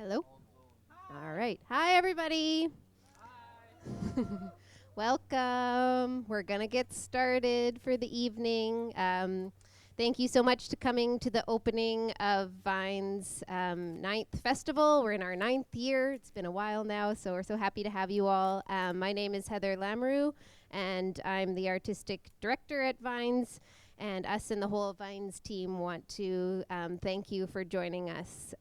Hello. All right. Hi, everybody. Welcome. We're going to get started for the evening. Thank you so much to coming to the opening of Vine's ninth festival. We're in our ninth year. It's been a while now, so we're so happy to have you all. My name is Heather Lamoureux, and I'm the artistic director at Vines. And us and the whole Vines team want to thank you for joining us.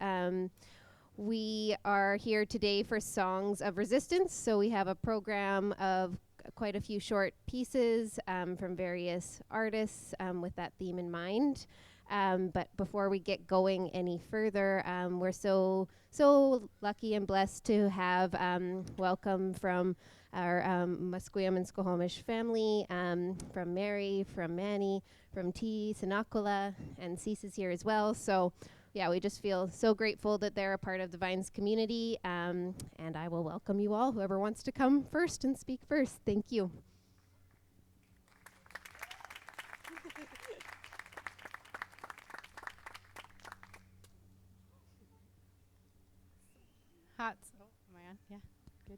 We are here today for Songs of Resistance. So we have a program of quite a few short pieces from various artists with that theme in mind. But before we get going any further, we're so lucky and blessed to have welcome from our Musqueam and Squamish family, from Mary, from Manny, from T, Sinakula, and Cease is here as well. So yeah, we just feel so grateful that they're a part of the Vines community. And I will welcome you all, whoever wants to come first and speak first. Thank you. Am I on? Yeah, good.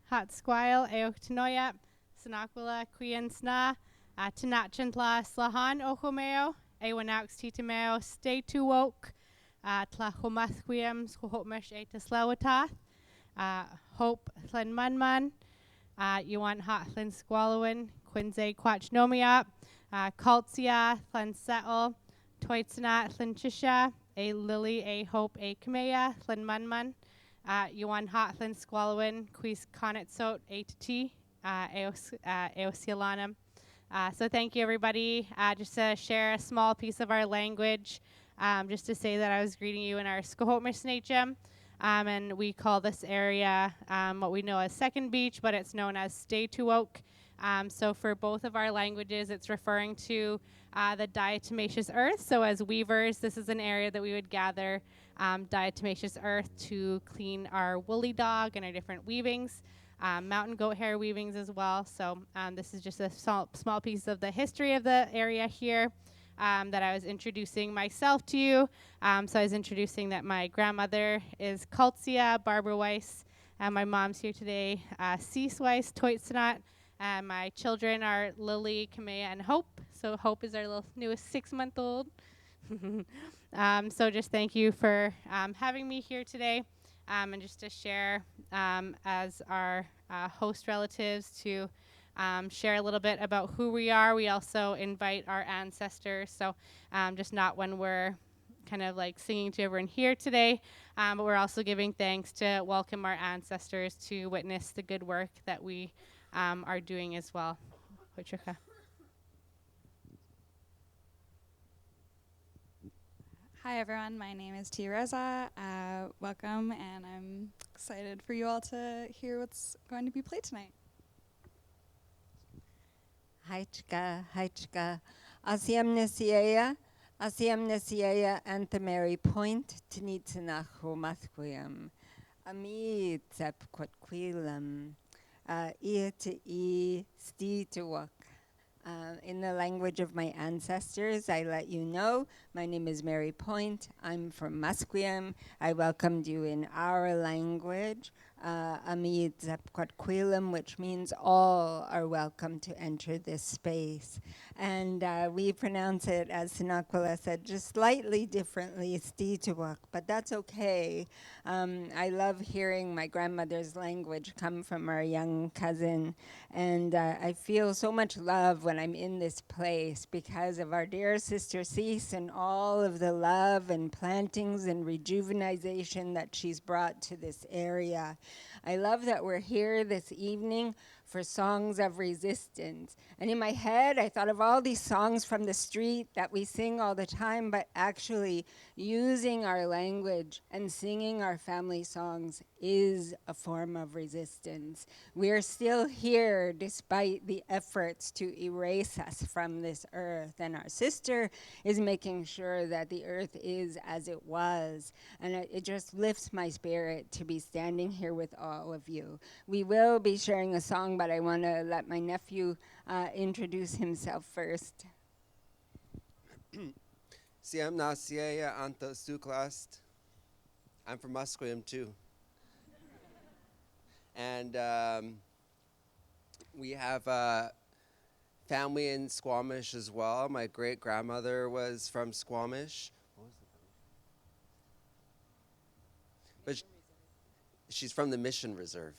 Hot squile, eochtnoya, Sinakula, Quian Sna, Tanachantla, Slahan, Ochomeo, Ewanaux Titameo, Stay to Woke, Tlachomathquiam, Squahotmesh, Etaslawatath, Hope Thlenmanman, Yuan Hothlin Squalowin, Quinze Quachnomiop, Kultsia, Thlensettle, Toitsanat, Thlinchisha, A Lily, A Hope, A Kamea, Thlenmanman, Yuan Hothlin Squalowin, Quis Conitsot, A T, Eosilanum. So thank you, everybody. Just to share a small piece of our language, just to say that I was greeting you in our Squahotmish Snatchum. And we call this area what we know as Second Beach, but it's known as Stay to Oak. So for both of our languages, it's referring to the diatomaceous earth. So as weavers, this is an area that we would gather diatomaceous earth to clean our woolly dog and our different weavings, mountain goat hair weavings as well. So this is just a small piece of the history of the area here. That I was introducing myself to you. So I was introducing that my grandmother is Kultsia Barbara Weiss, and my mom's here today, Cease Weiss, Toitsanat, and my children are Lily, Kamea, and Hope. So Hope is our little newest 6-month-old. So just thank you for having me here today, and just to share as our host relatives to share a little bit about who we are. We also invite our ancestors, so just not when we're kind of like singing to everyone here today, but we're also giving thanks to welcome our ancestors to witness the good work that we are doing as well. Hi everyone, my name is Tia Reza. Welcome, and I'm excited for you all to hear what's going to be played tonight. Haichka, Asiam Nesiea, Anthemary Point, Tinitzanacho Mathquiam, Ami Zep Quatquilam, Ia to E, Sti to Wak. In the language of my ancestors, I let you know. My name is Mary Point. I'm from Musqueam. I welcomed you in our language, Amid Zapquatquilam, which means all are welcome to enter this space. And we pronounce it, as Sinaquila said, just slightly differently, Stituak, but that's okay. I love hearing my grandmother's language come from our young cousin, and I feel so much love when I'm in this place because of our dear sister Cease and all of the love and plantings and rejuvenization that she's brought to this area. I love that we're here this evening for Songs of Resistance. And in my head, I thought of all these songs from the street that we sing all the time, but actually using our language and singing our family songs is a form of resistance. We're still here despite the efforts to erase us from this earth. And our sister is making sure that the earth is as it was. And it just lifts my spirit to be standing here with all of you. We will be sharing a song, but I want to let my nephew introduce himself first. Siam Nasiea Anta Suklast. I'm from Musqueam too. And we have family in Squamish as well. My great grandmother was from Squamish. What was the but she's from the Mission Reserve.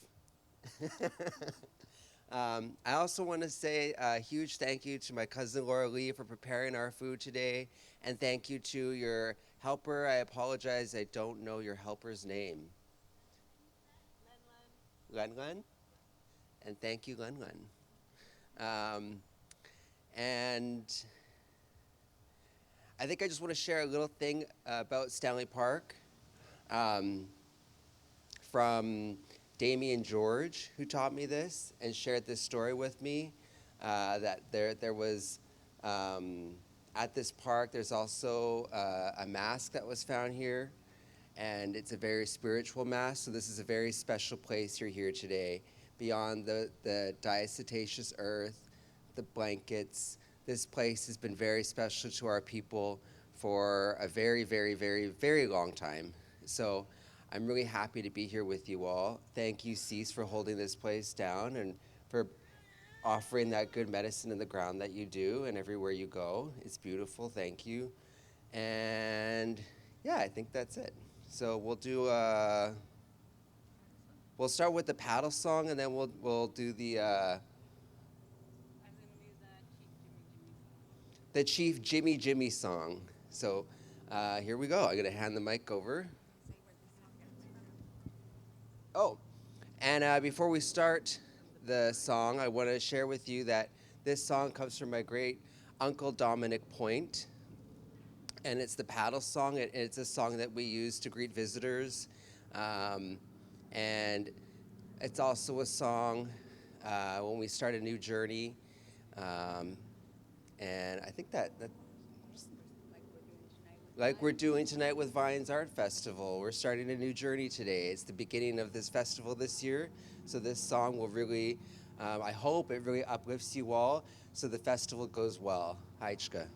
I also want to say a huge thank you to my cousin Laura Lee for preparing our food today, and thank you to your helper. I apologize, I don't know your helper's name. Len Len? And thank you, Len Len. And I think I just want to share a little thing about Stanley Park from Damien George, who taught me this and shared this story with me. That there was at this park. There's also a mask that was found here, and it's a very spiritual mask. So this is a very special place you're here today. Beyond the diatomaceous earth, the blankets, this place has been very special to our people for a very, very, very, very long time. So I'm really happy to be here with you all. Thank you, Cease, for holding this place down and for offering that good medicine in the ground that you do and everywhere you go. It's beautiful, thank you. And yeah, I think that's it. So we'll start with the paddle song, and then we'll do the Chief Jimmy Jimmy song. So here we go. I'm gonna hand the mic over. Oh, and before we start the song, I want to share with you that this song comes from my great uncle Dominic Point, and it's the paddle song. It's a song that we use to greet visitors, and it's also a song when we start a new journey, and I think that like we're doing tonight with Vines Art Festival. We're starting a new journey today. It's the beginning of this festival this year. So this song will really, I hope it really uplifts you all so the festival goes well. Haichka.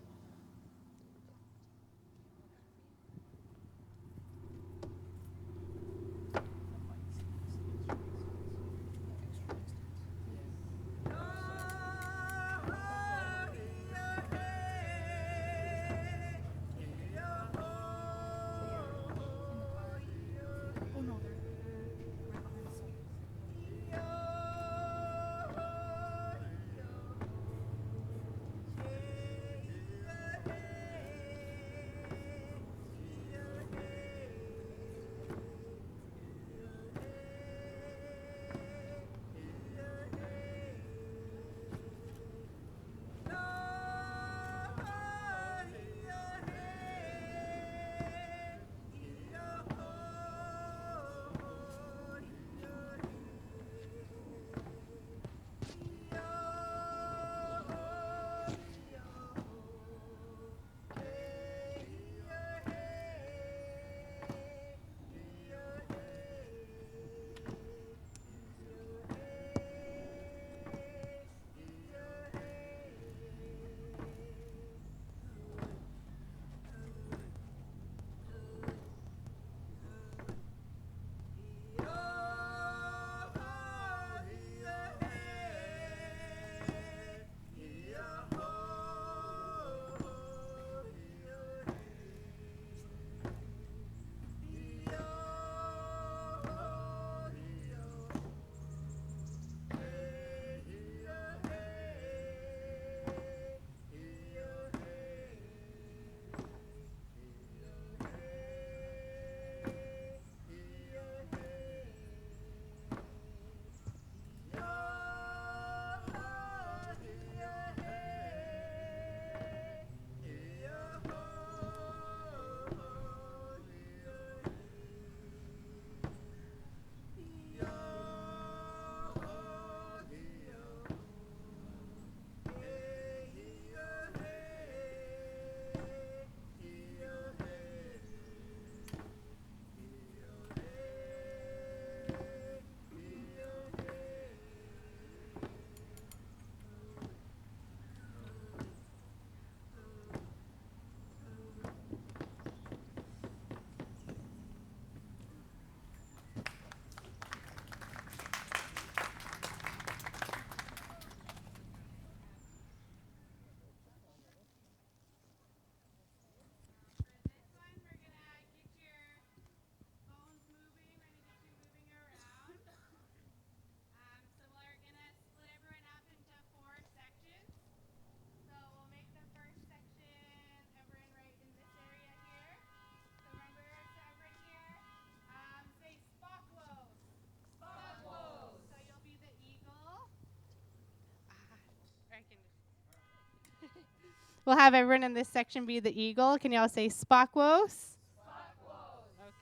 we'll have everyone in this section be the eagle. Can y'all say Spakos?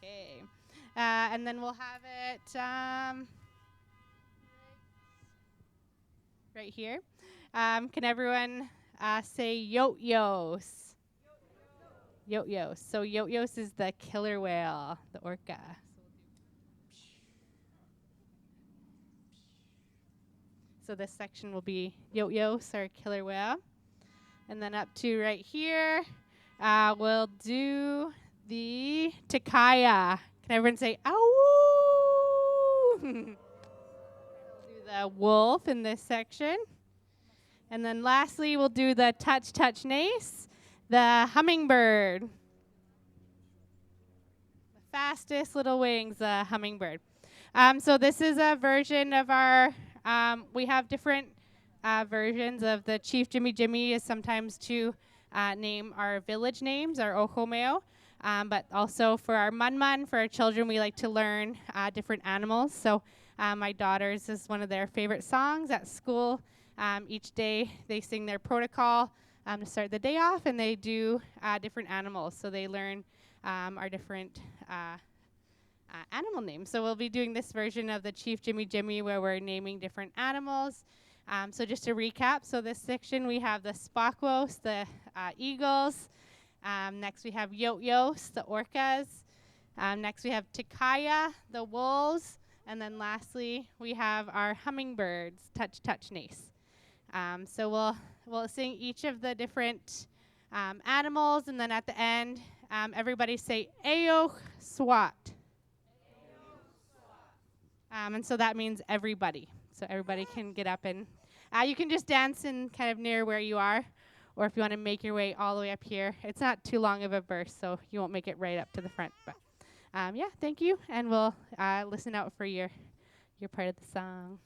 Okay. And then we'll have it right here. Can everyone say Chaythoose? Chaythoose. So Chaythoose is the killer whale, the orca. So this section will be Chaythoose, or killer whale. And then up to right here, we'll do the Takaya. Can everyone say, ow? We'll do the wolf in this section. And then lastly, we'll do the touch, touch, nace, the hummingbird. The fastest little wings, the hummingbird. So this is a version of our, we have different versions of the Chief Jimmy Jimmy is sometimes to name our village names, our Ohomeo. But also for our Munmun, for our children, we like to learn different animals. So my daughters is one of their favorite songs at school. Each day they sing their protocol to start the day off, and they do different animals. So they learn our different animal names. So we'll be doing this version of the Chief Jimmy Jimmy where we're naming different animals. So just to recap, so this section we have the Spakos, the eagles. Next we have Chaythoose, the orcas. Next we have Takaya, the wolves. And then lastly, we have our hummingbirds, touch, touch, nace. So we'll sing each of the different animals, and then at the end, everybody say Ayoch Swat. And so that means everybody. So everybody can get up and you can just dance in kind of near where you are, or if you want to make your way all the way up here. It's not too long of a verse, so you won't make it right up to the front. But yeah, thank you, and we'll listen out for your part of the song.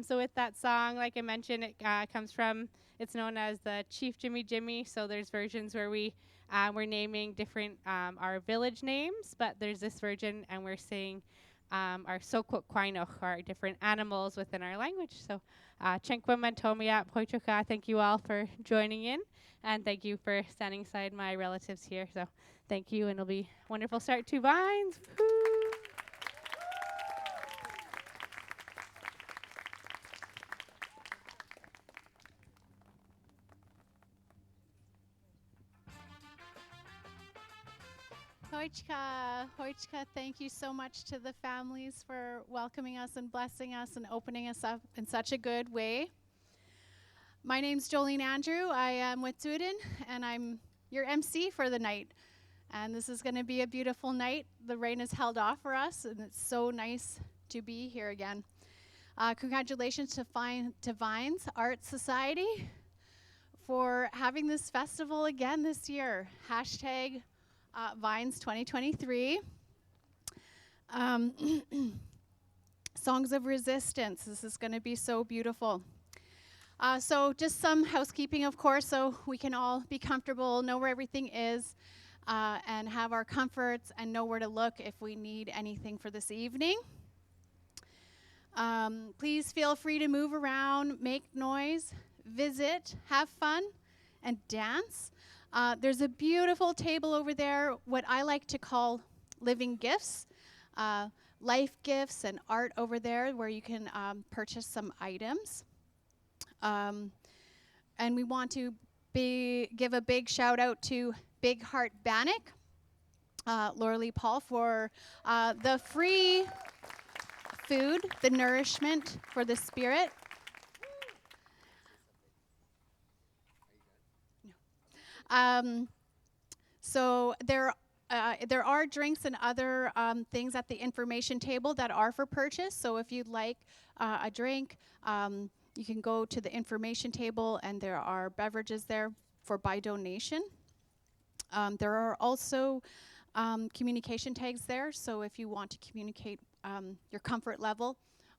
So with that song, like I mentioned, it comes from, it's known as the Chief Jimmy Jimmy. So there's versions where we're naming different our village names, but there's this version and we're saying our Sokok Kwainoch, our different animals within our language. So Chenkwa Mantomia, Poichoka, thank you all for joining in, and thank you for standing beside my relatives here. So thank you, and it'll be a wonderful start to Vines. Woo-hoo. Hoichka, thank you so much to the families for welcoming us and blessing us and opening us up in such a good way. My name's Jolene Andrew. I am with Sweden, and I'm your MC for the night. And this is going to be a beautiful night. The rain has held off for us, and it's so nice to be here again. Congratulations to Vines Art Society for having this festival again this year. Hashtag Vines 2023. Songs of Resistance. This is going to be so beautiful. So just some housekeeping, of course, so we can all be comfortable, know where everything is, and have our comforts and know where to look if we need anything for this evening. Please feel free to move around, make noise, visit, have fun, and dance. There's a beautiful table over there, what I like to call living gifts, life gifts and art over there where you can purchase some items. And we want to give a big shout out to Big Heart Bannock, Laura Lee Paul, for the free food, the nourishment for the spirit. So there are drinks and other things at the information table that are for purchase. So if you'd like a drink, you can go to the information table, and there are beverages there for by donation. There are also communication tags there. So if you want to communicate your comfort level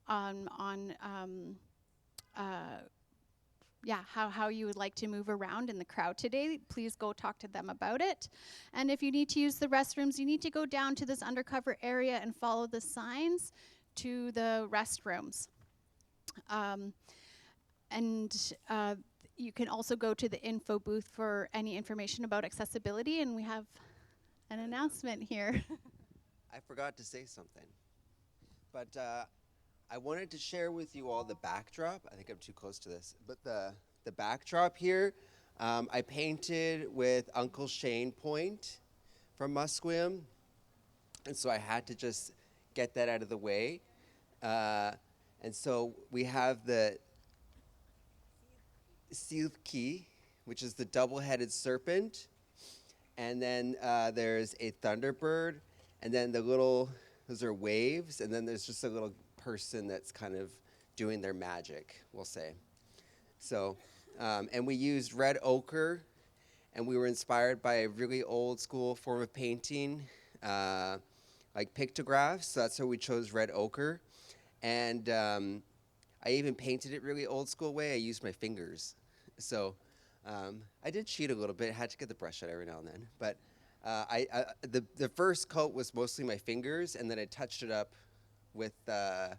on how you would like to move around in the crowd today, please go talk to them about it. And if you need to use the restrooms, you need to go down to this undercover area and follow the signs to the restrooms. You can also go to the info booth for any information about accessibility, and we have an announcement here. I forgot to say something, but I wanted to share with you all the backdrop. I think I'm too close to this, but the backdrop here, I painted with Uncle Shane Point from Musqueam, and so I had to just get that out of the way. And so we have the soothed, which is the double-headed serpent, and then there's a thunderbird, and then those are waves, and then there's just a little person that's kind of doing their magic, we'll say. So, and we used red ochre, and we were inspired by a really old school form of painting, like pictographs, so that's why we chose red ochre. And I even painted it really old school way. I used my fingers. So I did cheat a little bit, had to get the brush out every now and then. But the first coat was mostly my fingers, and then I touched it up with a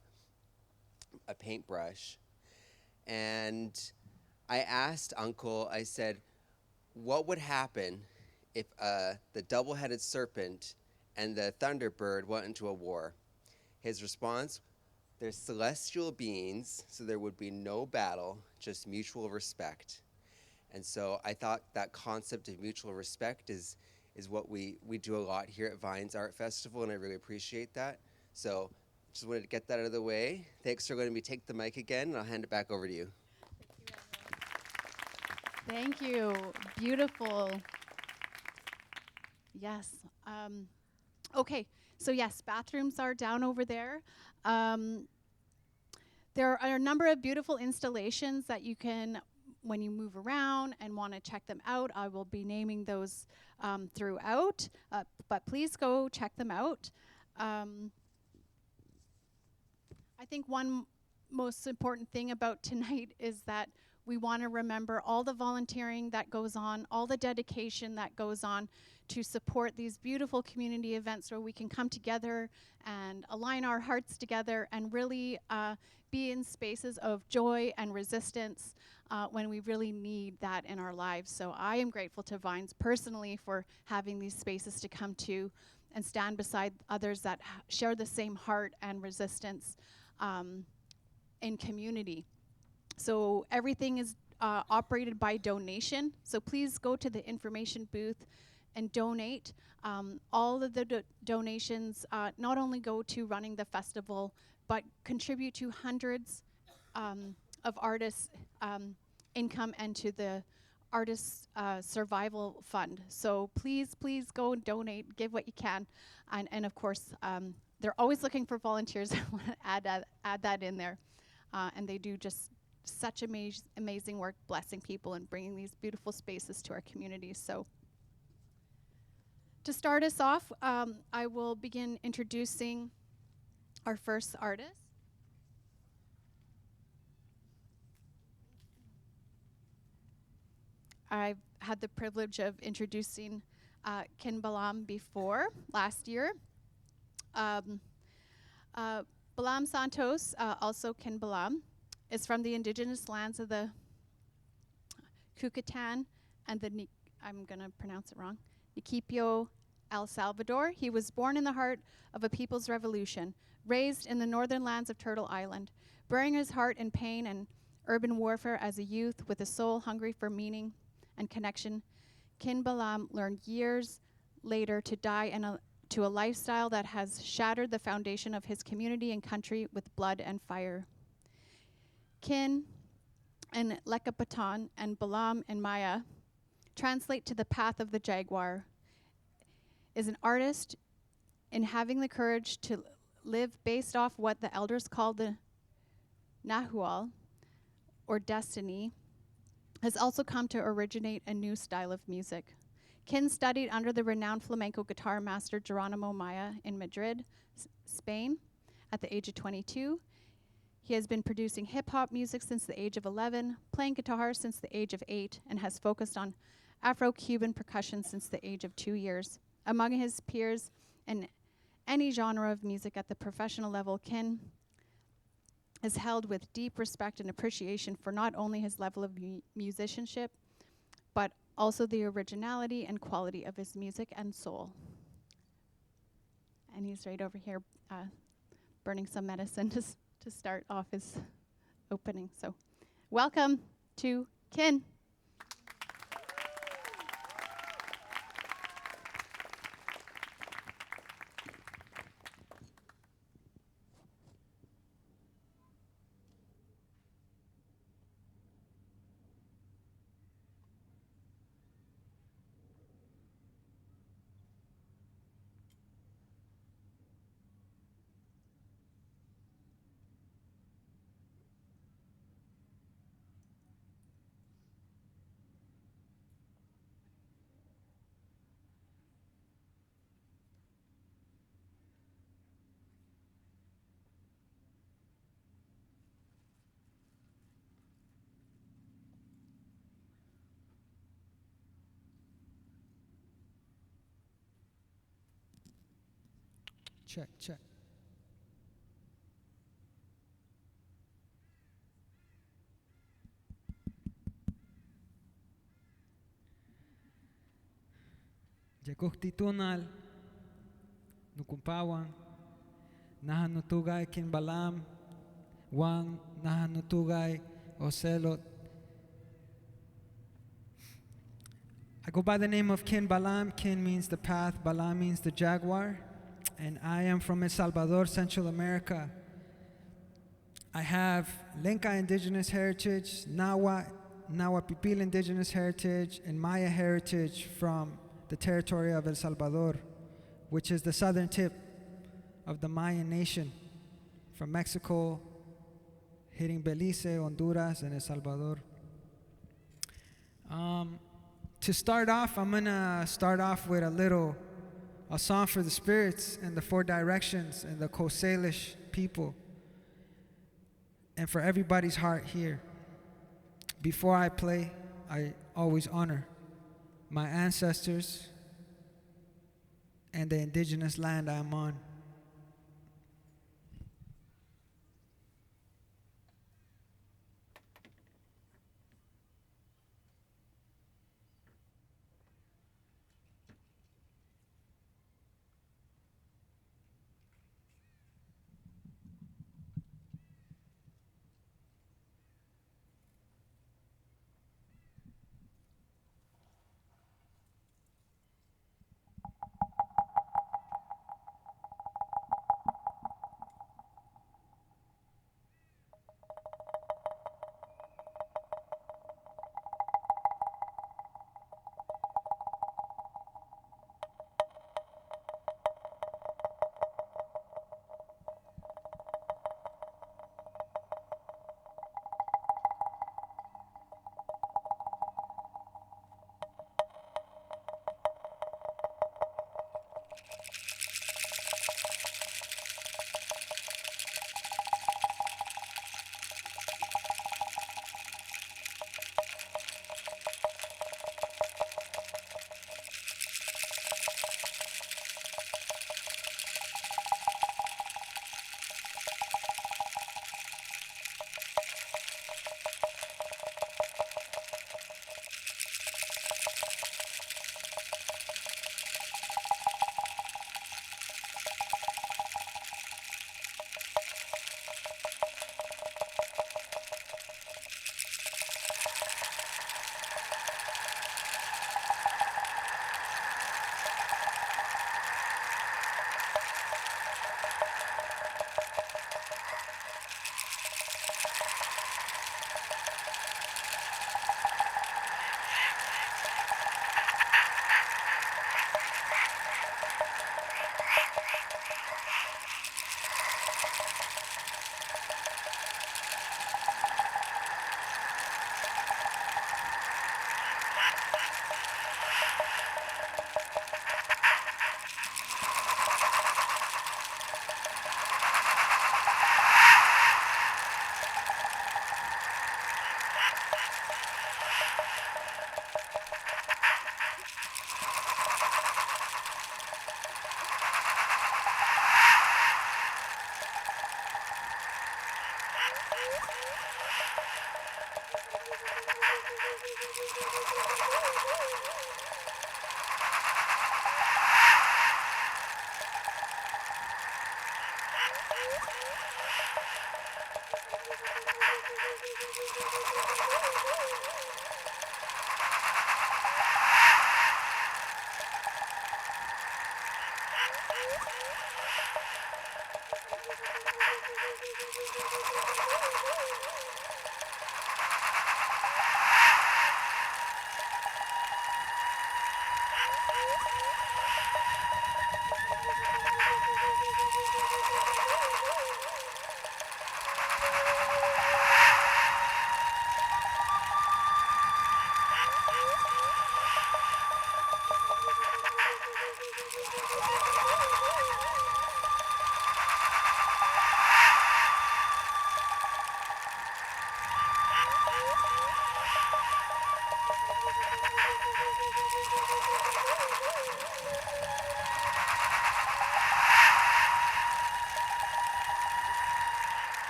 paintbrush. And I asked Uncle, I said, what would happen if the double-headed serpent and the thunderbird went into a war? His response, they're celestial beings, so there would be no battle, just mutual respect. And so I thought that concept of mutual respect is what we do a lot here at Vines Art Festival, and I really appreciate that. So just wanted to get that out of the way. Thanks for letting me take the mic again, and I'll hand it back over to you. Thank you. Beautiful. Yes. Okay. So yes, bathrooms are down over there. There are a number of beautiful installations that you can, when you move around and want to check them out, I will be naming those throughout, but please go check them out. I think one most important thing about tonight is that we want to remember all the volunteering that goes on, all the dedication that goes on to support these beautiful community events where we can come together and align our hearts together and really be in spaces of joy and resistance when we really need that in our lives. So I am grateful to Vines personally for having these spaces to come to and stand beside others that share the same heart and resistance in community. So everything is operated by donation. So please go to the information booth and donate. All of the donations not only go to running the festival, but contribute to hundreds of artists' income and to the artists' survival fund. So please, please go and donate, give what you can. And of course, they're always looking for volunteers. I want to add that in there. And they do just such amazing work blessing people and bringing these beautiful spaces to our communities. So to start us off, I will begin introducing our first artist. I've had the privilege of introducing Kin Balam before, last year. Balam Santos, also Kin Balam, is from the indigenous lands of the Kucatan and the, I'm going to pronounce it wrong, Niquipio, El Salvador. He was born in the heart of a people's revolution, raised in the northern lands of Turtle Island, bearing his heart in pain and urban warfare as a youth with a soul hungry for meaning and connection. Kin Balam learned years later to die to a lifestyle that has shattered the foundation of his community and country with blood and fire. Kin and Lekapatan and Balam and Maya translate to the path of the jaguar, is an artist in having the courage to live based off what the elders called the Nahual, or destiny, has also come to originate a new style of music. Kin studied under the renowned flamenco guitar master Geronimo Maya in Madrid, Spain, at the age of 22. He has been producing hip-hop music since the age of 11, playing guitar since the age of 8, and has focused on Afro-Cuban percussion since the age of 2 years. Among his peers in any genre of music at the professional level, Kin is held with deep respect and appreciation for not only his level of musicianship, but also the originality and quality of his music and soul. And he's right over here burning some medicine to start off his opening. So welcome to Kin. Check, check. Yakuktitunal, nukumpawan, nahanutugay Kin Balam, Wang nahanutugay Ocelot. I go by the name of Kin Balam. Kin means the path, Balam means the jaguar. And I am from El Salvador, Central America. I have Lenca indigenous heritage, Nahua Pipil indigenous heritage, and Maya heritage from the territory of El Salvador, which is the southern tip of the Mayan nation, from Mexico, hitting Belize, Honduras, and El Salvador. To start off, I'm gonna start off with a song for the spirits and the four directions and the Coast Salish people, and for everybody's heart here. Before I play, I always honor my ancestors and the indigenous land I'm on.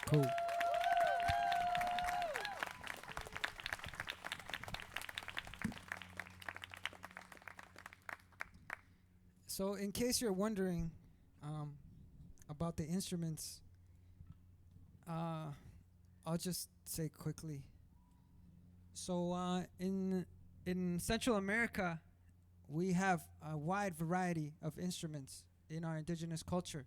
Cool. So, in case you're wondering about the instruments, I'll just say quickly. So, in Central America, we have a wide variety of instruments in our indigenous culture.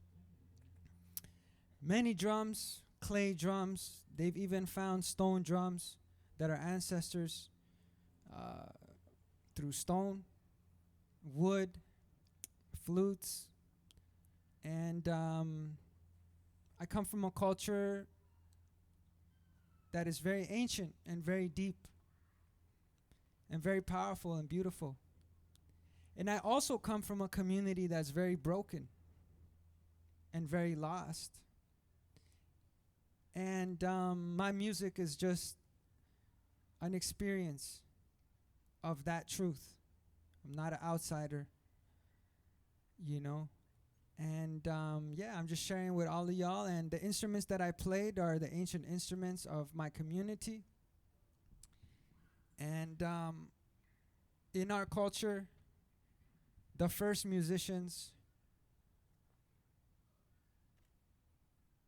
Many drums, clay drums. They've even found stone drums that are ancestors through stone, wood, flutes. And I come from a culture that is very ancient and very deep and very powerful and beautiful. And I also come from a community that's very broken and very lost. And my music is just an experience of that truth. I'm not an outsider, you know. And yeah, I'm just sharing with all of y'all. And the instruments that I played are the ancient instruments of my community. And in our culture, the first musicians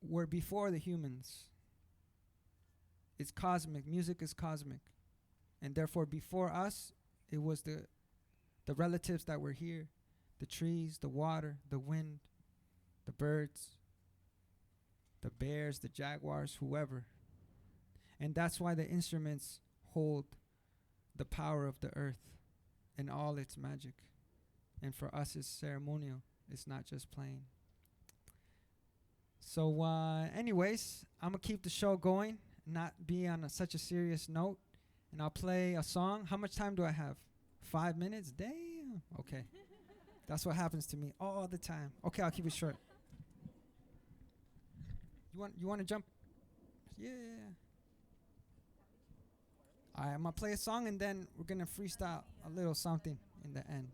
were before the humans. It's cosmic. Music is cosmic. And therefore, before us, it was the relatives that were here. The trees, the water, the wind, the birds, the bears, the jaguars, whoever. And that's why the instruments hold the power of the earth and all its magic. And for us, it's ceremonial. It's not just playing. So anyways, I'm going to keep the show going, not be on such a serious note. And I'll play a song. How much time do I have? 5 minutes? Damn. Okay. That's what happens to me all the time. Okay, I'll keep it short. You want to jump? Yeah. All right, I'm going to play a song, and then we're going to freestyle a little something in the end.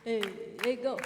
Hey, go.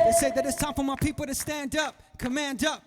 They say that it's time for my people to stand up, command up.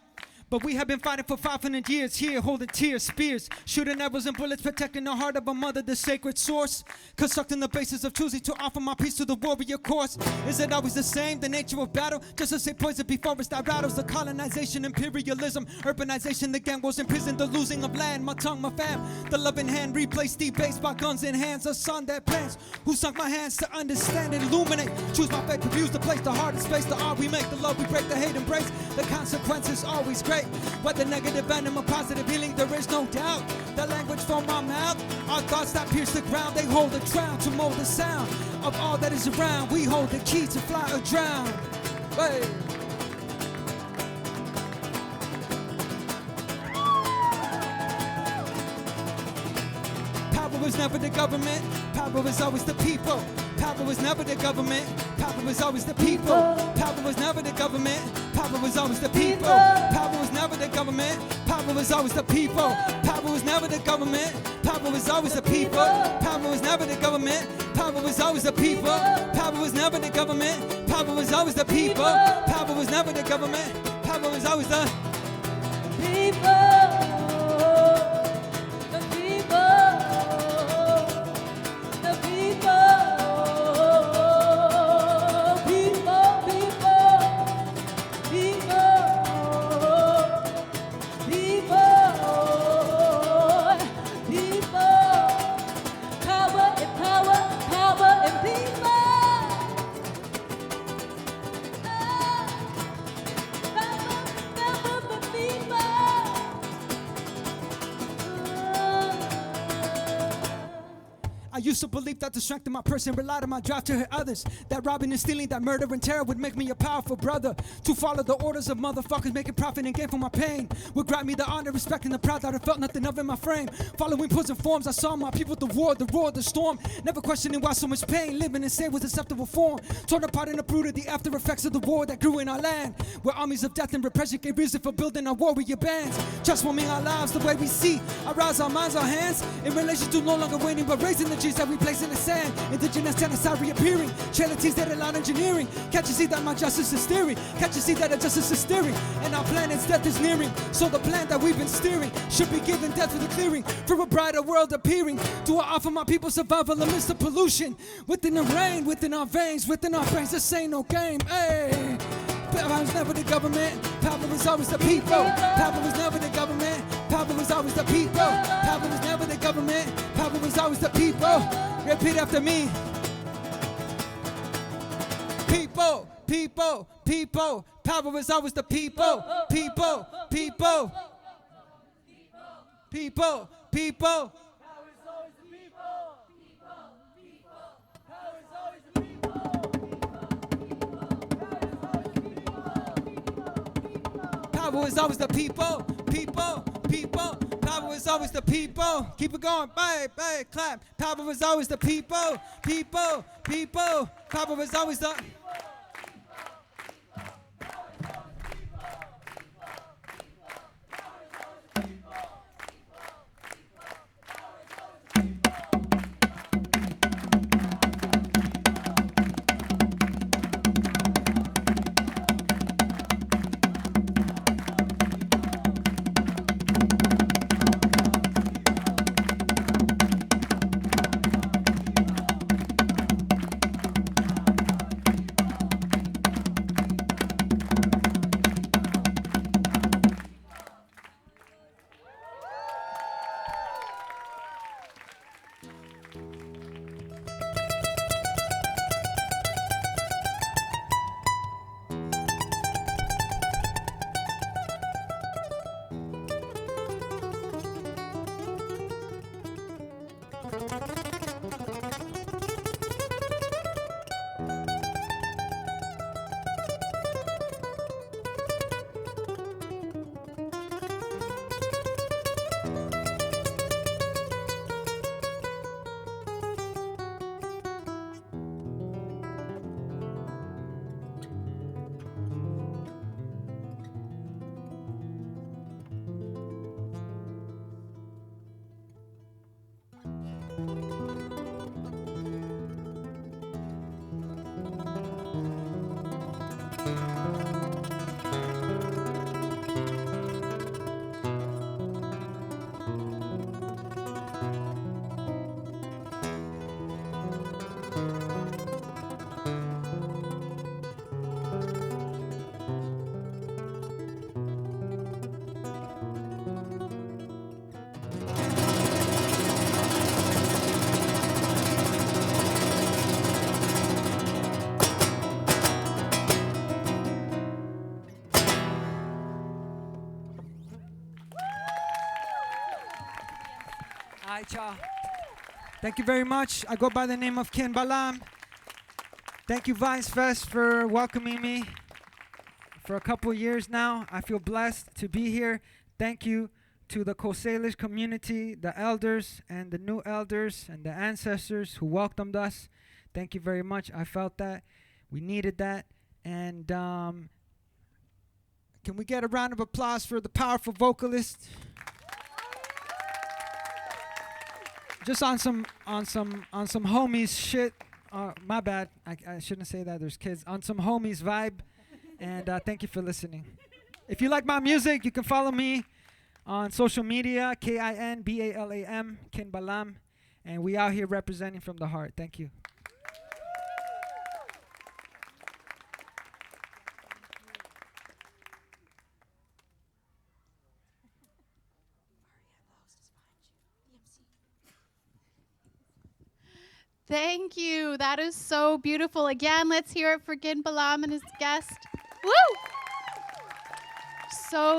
But we have been fighting for 500 years here, holding tears, spears, shooting arrows and bullets, protecting the heart of our mother, the sacred source. Constructing the basis of choosing to offer my peace to the warrior course. Is it always the same, the nature of battle? Just to say poison before it's that rattles. The colonization, imperialism, urbanization, the gang wars in prison, the losing of land, my tongue, my fam. The loving hand replaced, debased by guns in hands. A son that plans, who sunk my hands to understand and illuminate. Choose my faith, refuse to place the hardest face, the art we make, the love we break, the hate embrace. The consequences always great. Whether negative venom or positive healing, there is no doubt. The language from my mouth, our thoughts that pierce the ground. They hold the crown to mold the sound of all that is around. We hold the key to fly or drown. Hey. Power was never the government. Power was always the people. Power was never the government. Power was always the people. Power was never the government. Power was always the people. Power was never the government. Power was always the people. Power was never the government. Power was always the people. Power was never the government. Power was always the people. Power was never the government. Power was always the people. Power was never the government. Power was always the People. I used to believe that the strength of my person relied on my drive to hurt others. That robbing and stealing, that murder and terror would make me a powerful brother. To follow the orders of motherfuckers making profit and gain for my pain would grant me the honor, respect, and the pride that I felt nothing of in my frame. Following pulls and forms, I saw my people, the war, the roar, the storm. Never questioning why so much pain, living in sin was acceptable form. Torn apart and uprooted, the after effects of the war that grew in our land. Where armies of death and repression gave reason for building our warrior bands. Transforming our lives the way we see. Arouse our minds, our hands. In relation to no longer waiting, but raising the trees that we place in the sand. Indigenous genocide reappearing. Charities that allow engineering. Can't you see that my justice is steering? Can't you see that our justice is steering? And our planet's death is nearing. So the plan that we've been steering should be given death for the clearing. For a brighter world appearing. Do I offer my people survival amidst the pollution? Within the rain, within our veins, within our brains, this ain't no game. Hey. Power was never the government. Power was always the people. Power was never the government. Power was always the people. Power was never the government. Power was always the people. Repeat after me. People, people, people. Power was always the people. People, people. People, people. Power was always the people, people, people. Power was always the people. Keep it going, bye, bye, clap. Power was always the people, people, people. Power was always the... All right, y'all. Thank you very much. I go by the name of Ken Balam. Thank you, Vines Fest, for welcoming me for a couple of years now. I feel blessed to be here. Thank you to the Coast community, the elders and the new elders and the ancestors who welcomed us. Thank you very much. I felt that. We needed that. And can we get a round of applause for the powerful vocalist? Just on some homies shit. My bad. I shouldn't say that. There's kids. On some homies vibe. And thank you for listening. If you like my music, you can follow me on social media, KINBALAM, Ken Balam. And we out here representing from the heart. Thank you. Thank you. That is so beautiful. Again, let's hear it for Gin Balam and his guest. Woo!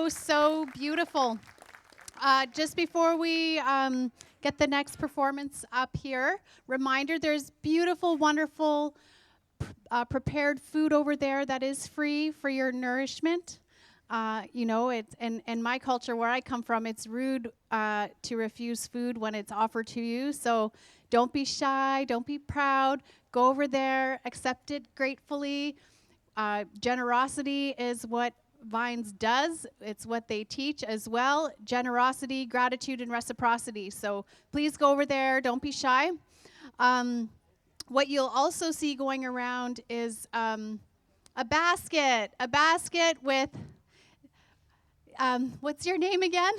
So beautiful. Just before we get the next performance up here, reminder, there's beautiful, wonderful prepared food over there that is free for your nourishment. It's in my culture where I come from, it's rude to refuse food when it's offered to you. So don't be shy, don't be proud. Go over there, accept it gratefully. Generosity is what Vines does. It's what they teach as well. Generosity, gratitude, and reciprocity. So please go over there. Don't be shy. What you'll also see going around is a basket with, what's your name again?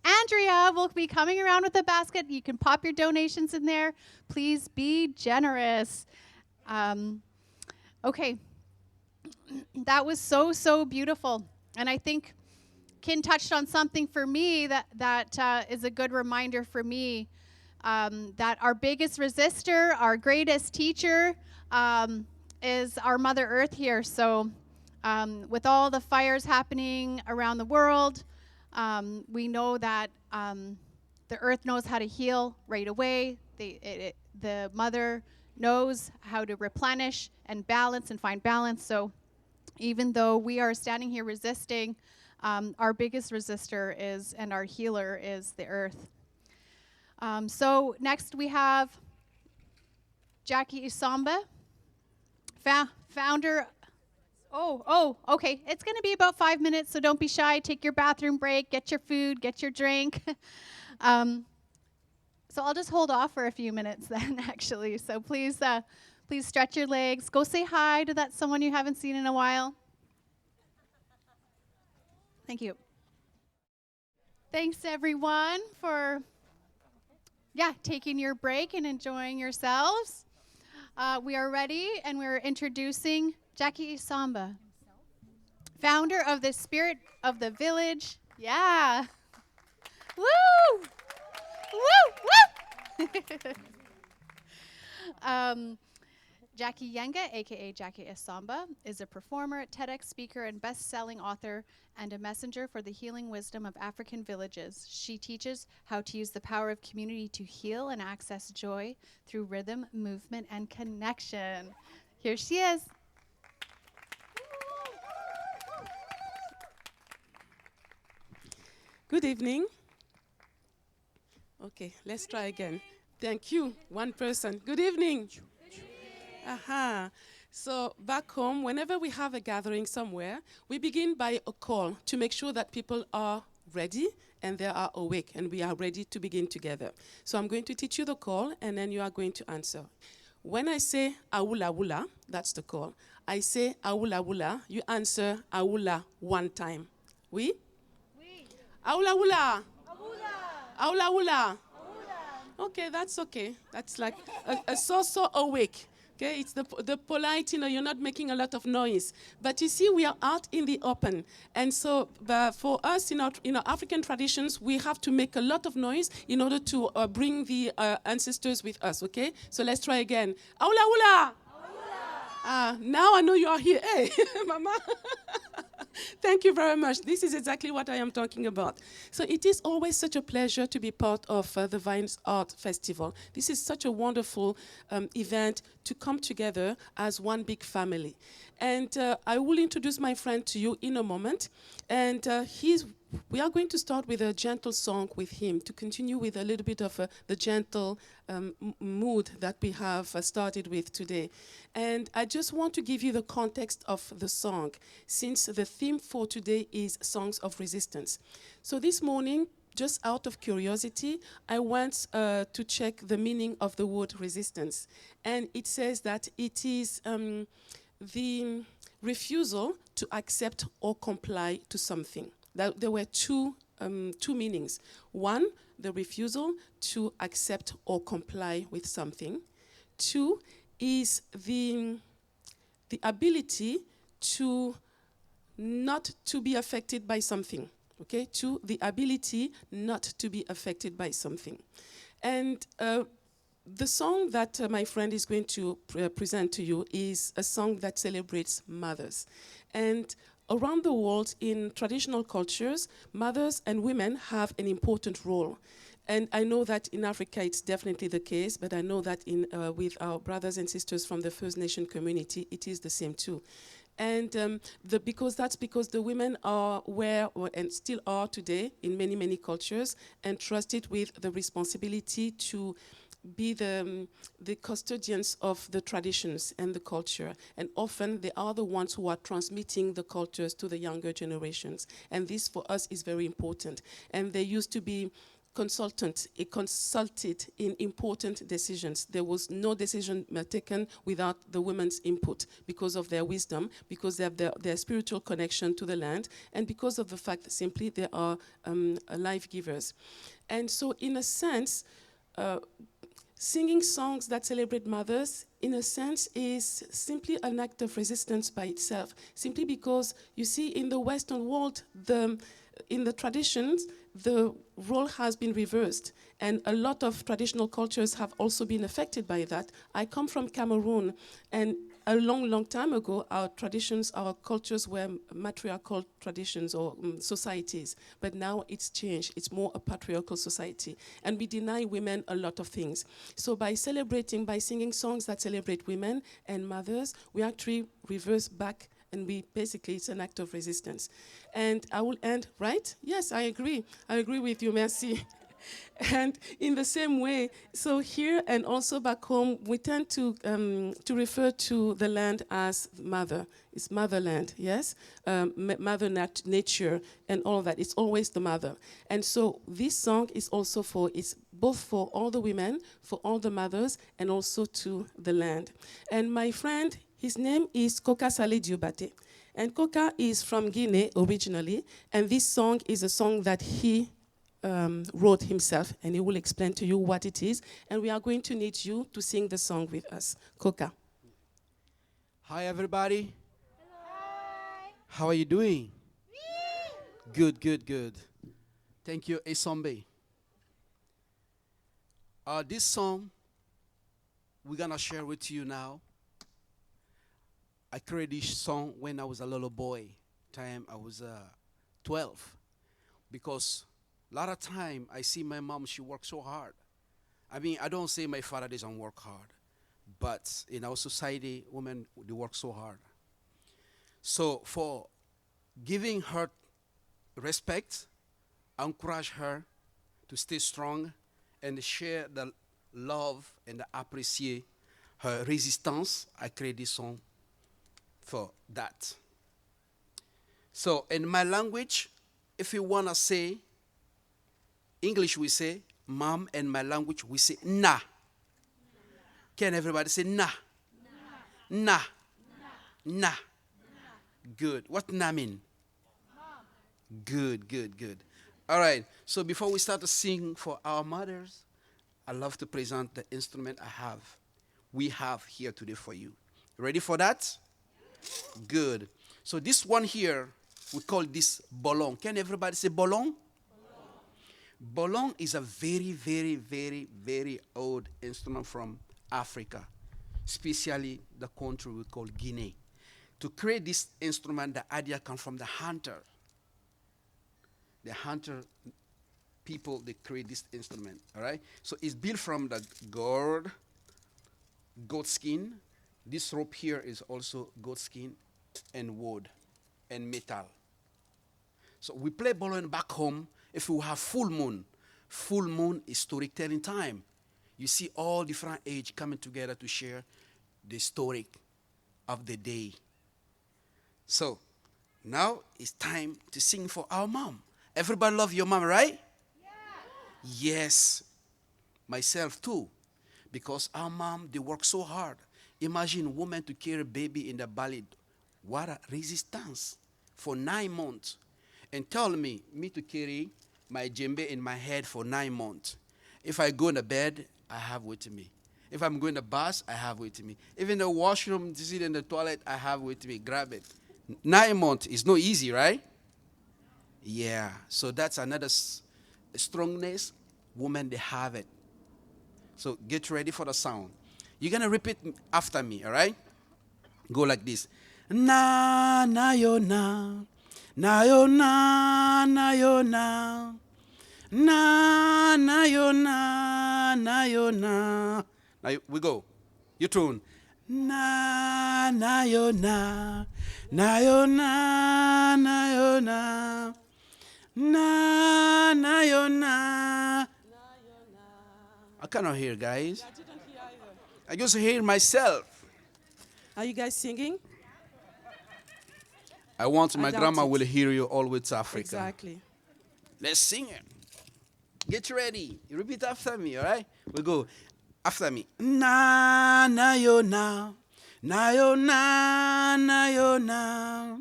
Andrea will be coming around with a basket. You can pop your donations in there. Please be generous. Okay. That was so beautiful. And I think Kin touched on something for me that is a good reminder for me, that our biggest resistor, our greatest teacher, is our Mother Earth here. So with all the fires happening around the world, we know that the earth knows how to heal right away. The mother knows how to replenish and balance and find balance. So even though we are standing here resisting, our biggest resistor is, and our healer is the earth. So next we have Jackie Isamba, founder. Oh, okay. It's going to be about 5 minutes, so don't be shy. Take your bathroom break, get your food, get your drink. So I'll just hold off for a few minutes then, actually. So please stretch your legs. Go say hi to that someone you haven't seen in a while. Thank you. Thanks, everyone, for taking your break and enjoying yourselves. We are ready, and we're introducing Jackie Isamba, founder of the Spirit of the Village. Yeah. Woo! Woo! Woo! Jackie Yenga, aka Jackie Esamba, is a performer, TEDx speaker, and best-selling author and a messenger for the healing wisdom of African villages. She teaches how to use the power of community to heal and access joy through rhythm, movement, and connection. Here she is. Good evening. Okay, let's try again. Thank you. One person. Good evening. Aha. So back home, whenever we have a gathering somewhere, we begin by a call to make sure that people are ready and they are awake and we are ready to begin together. So I'm going to teach you the call and then you are going to answer. When I say awula wula, that's the call. I say awula wula, you answer awula one time. Oui? Oui. Awula wula. Awula wula. Okay, that's okay. That's like a so awake. Okay, it's the polite, you're not making a lot of noise. But you see, we are out in the open. And so for us, in our African traditions, we have to make a lot of noise in order to bring the ancestors with us, okay? So let's try again. Aula ula! Now I know you are here. Hey, Mama. Thank you very much. This is exactly what I am talking about. So it is always such a pleasure to be part of the Vines Art Festival. This is such a wonderful event to come together as one big family. And I will introduce my friend to you in a moment. And we are going to start with a gentle song with him to continue with a little bit of the gentle mood that we have started with today. And I just want to give you the context of the song, since the theme for today is songs of resistance. So this morning, just out of curiosity, I went to check the meaning of the word resistance. And it says that it is the refusal to accept or comply to something. There were two meanings. One, the refusal to accept or comply with something. Two is the ability to not to be affected by something. Okay, two, the ability not to be affected by something. And the song that my friend is going to present to you is a song that celebrates mothers. And around the world, in traditional cultures, mothers and women have an important role. And I know that in Africa it's definitely the case, but I know that with our brothers and sisters from the First Nation community, it is the same too. And because the women were and still are today in many, many cultures entrusted with the responsibility to be the custodians of the traditions and the culture. And often they are the ones who are transmitting the cultures to the younger generations. And this for us is very important. And they used to be consulted in important decisions. There was no decision taken without the women's input because of their wisdom, because of their spiritual connection to the land, and because of the fact that simply they are life givers. And so in a sense, singing songs that celebrate mothers, in a sense, is simply an act of resistance by itself, simply because, you see, in the Western world, in the traditions, the role has been reversed, and a lot of traditional cultures have also been affected by that. I come from Cameroon, and a long, long time ago, our traditions, our cultures were matriarchal traditions or societies, but now it's changed. It's more a patriarchal society, and we deny women a lot of things. So by singing songs that celebrate women and mothers, we actually reverse back, and it's an act of resistance. And I will end, right? Yes, I agree. I agree with you, merci. And in the same way, so here and also back home, we tend to refer to the land as mother. It's motherland, yes? Mother nature and all that. It's always the mother. And so this song is also it's both for all the women, for all the mothers, and also to the land. And my friend, his name is Koka Sale Diobate. And Koka is from Guinea originally, and this song is a song that he wrote himself, and he will explain to you what it is. And we are going to need you to sing the song with us. Koka. Hi, everybody. Hi. How are you doing? Good, good, good. Thank you, Esombe. This song we're going to share with you now I created this song when I was a little boy. Time I was 12. Because a lot of time I see my mom, she works so hard. I mean, I don't say my father doesn't work hard. But in our society, women, they work so hard. So for giving her respect, I encourage her to stay strong and share the love and appreciate her resistance. I create this song for that. So in my language, if you want to say English, we say mom, and my language, we say na. Can everybody say na? Na. Na. Good. What na mean? Good, good, good. All right. So before we start to sing for our mothers, I love to present the instrument we have here today for you. Ready for that? Good. So this one here, we call this bolong. Can everybody say bolong? Bolong is a very, very, very, very old instrument from Africa, especially the country we call Guinea. To create this instrument, the idea comes from the hunter. The hunter people, they create this instrument, all right? So it's built from the goat skin. This rope here is also goat skin and wood and metal. So we play bolong back home if we have full moon. Full moon is storytelling time. You see all different age coming together to share the story of the day. So now it's time to sing for our mom. Everybody love your mom, right? Yeah. Yes. Myself too. Because our mom, they work so hard. Imagine a woman to carry a baby in the belly. What a resistance for 9 months. And tell me to carry my djembe in my head for 9 months. If I go in the bed, I have with me. If I'm going to the bus, I have with me. Even the washroom, to sit in the toilet, I have with me. Grab it. 9 months is not easy, right? Yeah. So that's another strongness. Women, they have it. So get ready for the sound. You're going to repeat after me, all right? Go like this. Na, na, yo, na. Na, yo, na, na, yo, na. Na, na, yo, na, na, yo, na. Now we go. Your tune. Na, na, yo, na. Na, yo, na, na, yo, na. Na, na, yo, na. I cannot hear, guys. I didn't hear either. I just hear myself. Are you guys singing? I want my doubt grandma it. will hear you all with Africa. Exactly. Let's sing it. Get ready. You repeat after me, all right? We go. After me. Na, na, yo, na. Na, yo, na, na, yo, na.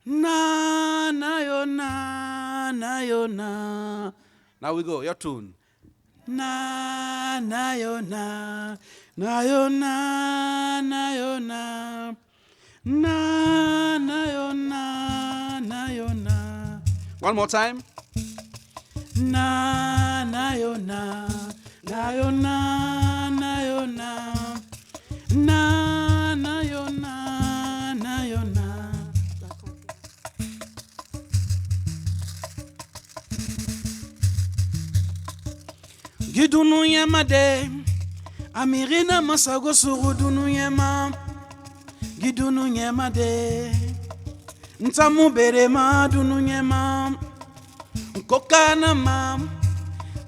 Na, na, yo, na, na, yo, na. Now we go. Your tune. Na, na, yo, na. Na, yo, na, na, yo, na. Na, na, yo, na, na, yo, na. One more time. Na, na, yo, na. Na, yo, na, na, yo, na. Na, na, yo, na, na, yo, na. Gidunu yema de. Amirina masago suru dunu yema. Gidunu yema de. Ntamu bere ma dunu yema. Nkokana mam.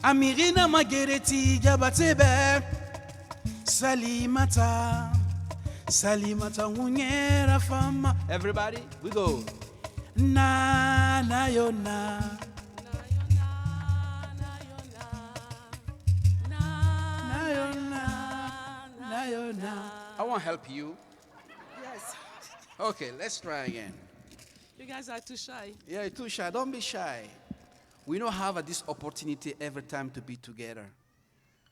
Amirina magereti jabatebe. Salimata. Salimata unyera fama. Everybody, we go. Na, na, yo, na. I won't help you. Yes. Okay, let's try again. You guys are too shy. Yeah, you're too shy. Don't be shy. We don't have this opportunity every time to be together.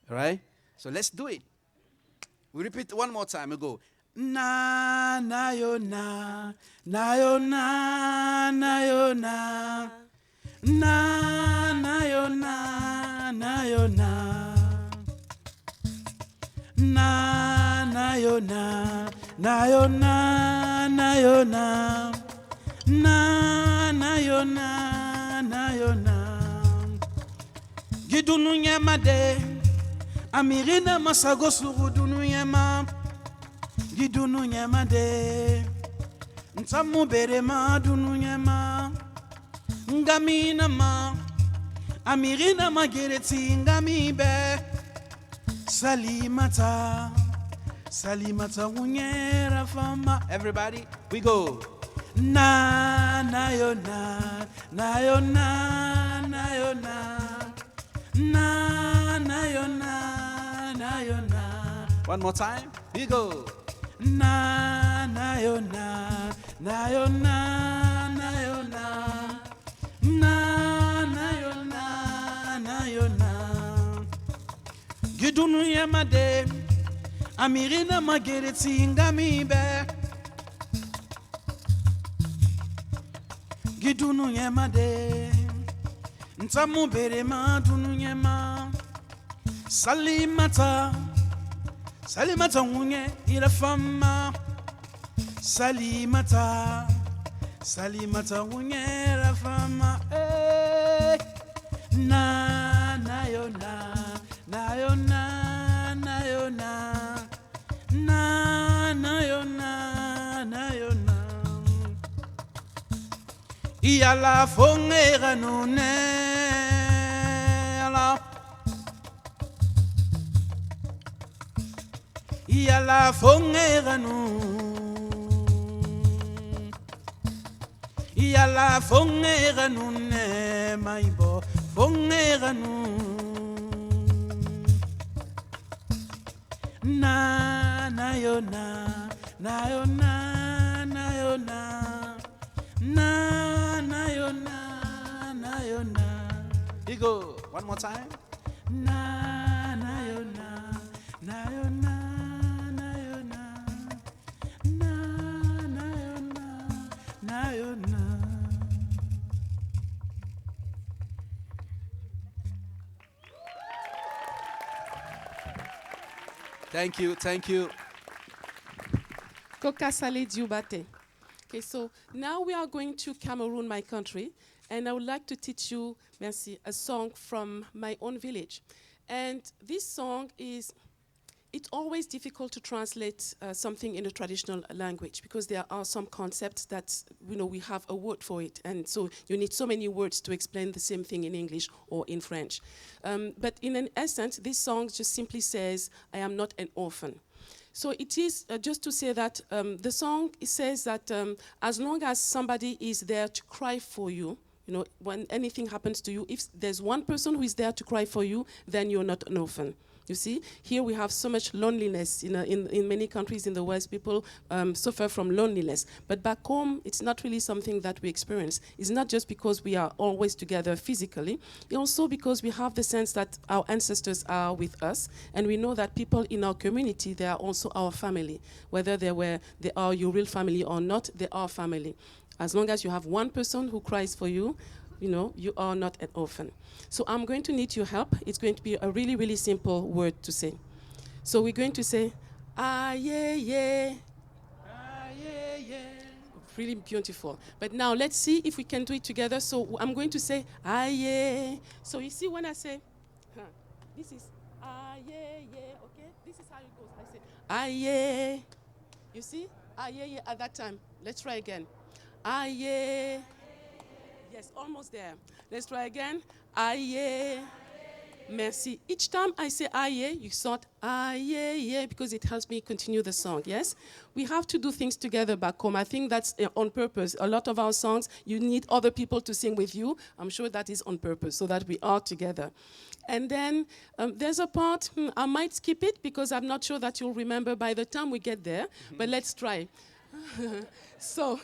All right? So let's do it. We repeat one more time. We go. Na, na, yo, na. Na, yo, na, na, yo, na. Na, na, yo, na, na, yo, na. Na, na, yo, na. Na, yo, na, na yo na yo na yo na gidunu nyama de amirina masago surudunu nyama gidunu nyama de ntamu bere ma dunu nyama ngamina ma amirina magereti ngami be salimata salimata unyera fama. Everybody, we go. Na yo na yo yo yo. One more time, we go. Na yo yo yo yo. Gidunu yamade amirina magereti ngami be gidunu yamade ntamu bere ma dunu yama salimata salimata unye ila fama salimata salimata unye ila fama na yo na yo yo Iyala fongera nune ala Iyala fongera nu Iyala fongera nune maibo fongera nu na yo yo yo yo Here go. One more time. Na yo yo yo Thank you, thank you. Kokasale Diubate. Okay, so now we are going to Cameroon, my country, and I would like to teach you, merci, a song from my own village. And this song is, it's always difficult to translate something in a traditional language because there are some concepts that, we have a word for it. And so you need so many words to explain the same thing in English or in French. But in an essence, this song just simply says, I am not an orphan. So it is just to say that the song says that as long as somebody is there to cry for you, when anything happens to you, if there's one person who is there to cry for you, then you're not an orphan. You see, here we have so much loneliness. In many countries in the West, people suffer from loneliness. But back home, it's not really something that we experience. It's not just because we are always together physically. It's also because we have the sense that our ancestors are with us, and we know that people in our community, they are also our family. Whether they are your real family or not, they are family. As long as you have one person who cries for you, you are not an orphan. So I'm going to need your help. It's going to be a really, really simple word to say. So we're going to say, ah, yeah, yeah. Ah, yeah, yeah. Really beautiful. But now let's see if we can do it together. So I'm going to say, ah, yeah. So you see when I say, this is, ah, yeah, yeah, okay? This is how it goes. I say, ah, yeah. You see? Ah, yeah, yeah, at that time. Let's try again. Ah, yeah. Yes, almost there. Let's try again. Aye. Merci. Each time I say aye, you thought aye, because it helps me continue the song, yes? We have to do things together back home. I think that's on purpose. A lot of our songs, you need other people to sing with you. I'm sure that is on purpose, so that we are together. And then there's a part, I might skip it because I'm not sure that you'll remember by the time we get there, but let's try. So,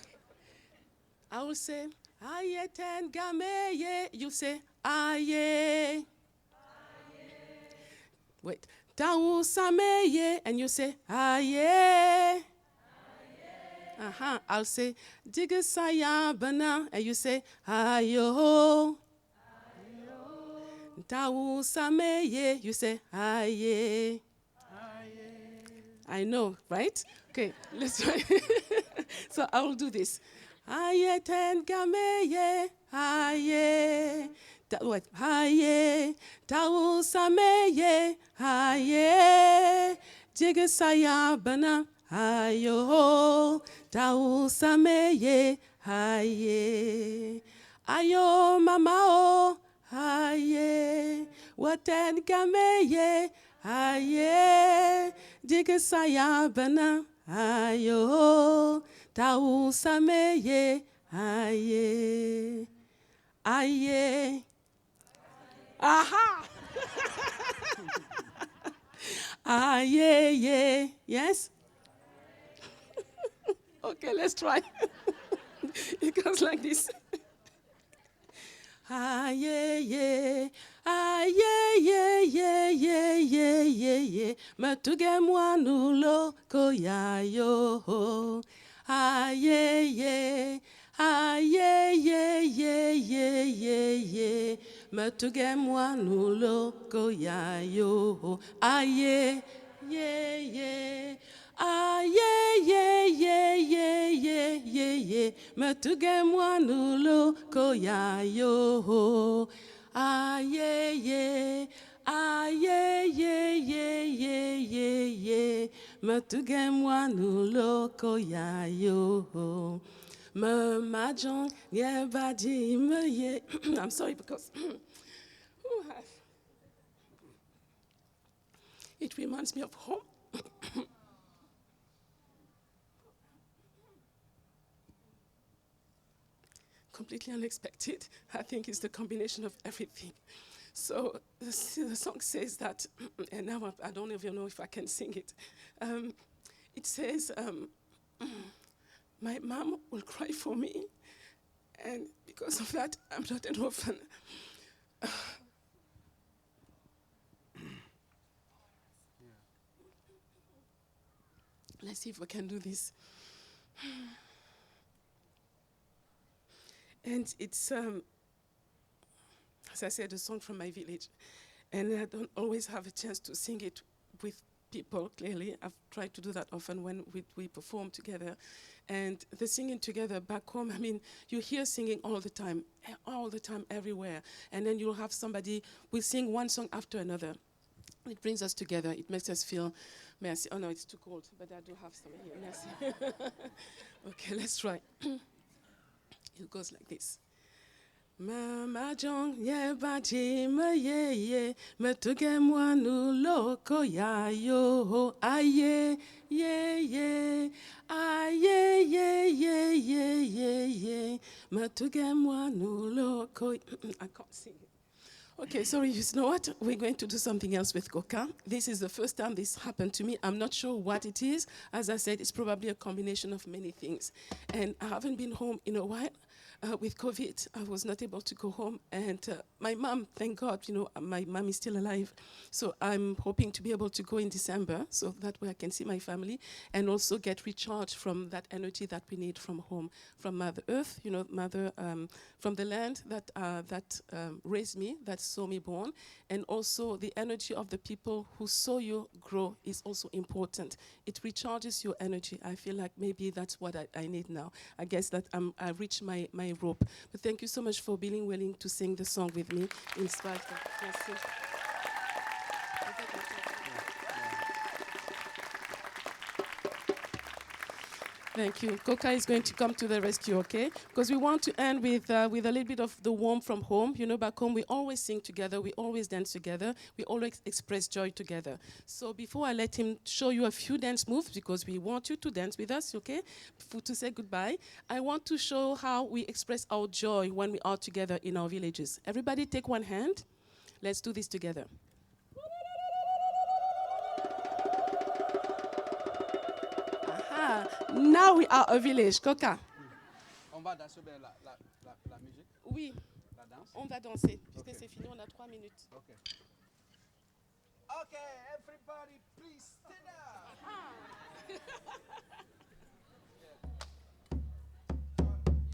I will say, aye, ten game, yeah. You say, aye. Wait. Tau same, yeah. And you say, aye. I'll say, diga saya bana. And you say, ayo. Tau same, yeah. You say, aye. I know, right? Okay, let's try. So I will do this. Aye ten gameye, aye. What? Aye, tau sameye, aye. Jigga saya bana, ayo. Tau sameye, aye. Ayo mama o, aye. Waten gameye, aye. Jigga saya bana, ayo. Tau sameye, aye. Aye. Aha! Aye, yeah. Yes? Okay, let's try. It goes like this. Aye, yeah. Aye, yeah, yeah, yeah, yeah, yeah, yeah. Matuge mwanulo koyayo. Aye, yeah. Aye, yeah, yeah, yeah, yeah, yeah. Matuge mwanulo koyayo. Aye, yeah, yeah. Aye, yeah, yeah, yeah, yeah, yeah, yeah. Matuge mwanulo koyayo. Aye, yeah. Aye, yeah, yeah, yeah, yeah, yeah. Matuge mwanulo koyayo. Me majong ye badi me ye. I'm sorry because it reminds me of home. Completely unexpected. I think it's the combination of everything. So the song says that, and now I don't even know if I can sing it. It says, my mom will cry for me, and because of that, I'm not an orphan. Let's see if we can do this. And it's, as I said, a song from my village. And I don't always have a chance to sing it with people, clearly. I've tried to do that often when we perform together. And the singing together back home, I mean, you hear singing all the time, everywhere. And then you'll have somebody, we sing one song after another. It brings us together. It makes us feel, merci. Oh no, it's too cold, but I do have some here, merci. Okay, let's try. It goes like this. Mama jong ye baji me ye me tuge mwanu loko ya yo aye ye aye ye me tuge mwanu loko. I can't sing it. Okay, sorry, you know what? We're going to do something else with Coca. This is the first time this happened to me. I'm not sure what it is. As I said, it's probably a combination of many things. And I haven't been home in a while. With COVID, I was not able to go home. And my mom, thank God, my mom is still alive. So I'm hoping to be able to go in December, so that way I can see my family and also get recharged from that energy that we need from home, from Mother Earth, Mother, from the land that raised me, that saw me born. And also the energy of the people who saw you grow is also important. It recharges your energy. I feel like maybe that's what I need now. I guess that I reached my rope. But thank you so much for being willing to sing the song with me in spite of yes. Thank you. Coca is going to come to the rescue, okay? Because we want to end with a little bit of the warmth from home. Back home, we always sing together. We always dance together. We always express joy together. So before I let him show you a few dance moves, because we want you to dance with us, okay? To say goodbye, I want to show how we express our joy when we are together in our villages. Everybody take one hand. Let's do this together. Now we are a village. Coca. On va danser la musique? Oui. La danse? On va danser. Puisque c'est fini, on a 3 minutes. Okay. Okay, everybody, please stand up. You're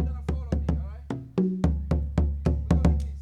gonna follow me, all right? We go like this.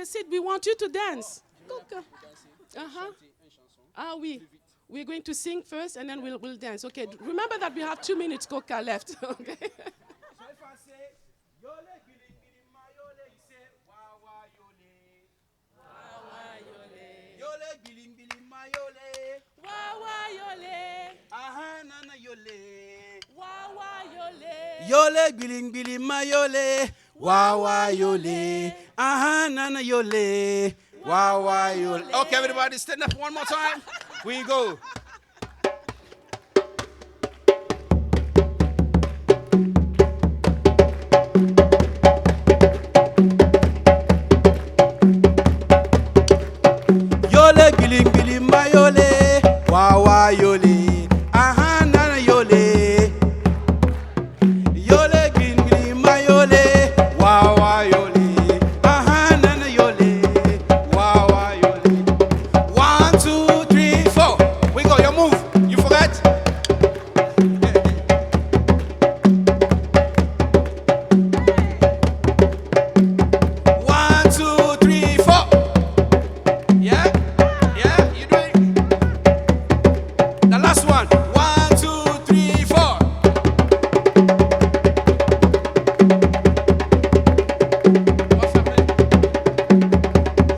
a seat. We want you to dance. Coca. Uh-huh. Ah, oui. We're going to sing first and then we'll dance. Okay, remember that we have 2 minutes, Coca, left. Okay. So if I say, yole, gili, gili, ma, yole, you say, wa, wa, yole. Wa, wa, yole. Yole, gili, gili, ma, yole. Wa, wa, yole. Aha, nana, yole. Wa, wa, yole. Yole, gili, gili, ma, yole. Wa, wa, yole. Aha, nana, yole. Wa, wa, yole. Okay, everybody, stand up one more time. We go. Yole giling giling ma yole, wa wa yole, aha nana yole. Yole giling giling ma yole, wa wa yole, aha nana yole, wa wa yole. 1, 2, 3, 4. We go, you move. You forget? 1, 2, 3, 4. Yeah? Yeah? You do it? The last one. 1, 2, 3, 4. More family.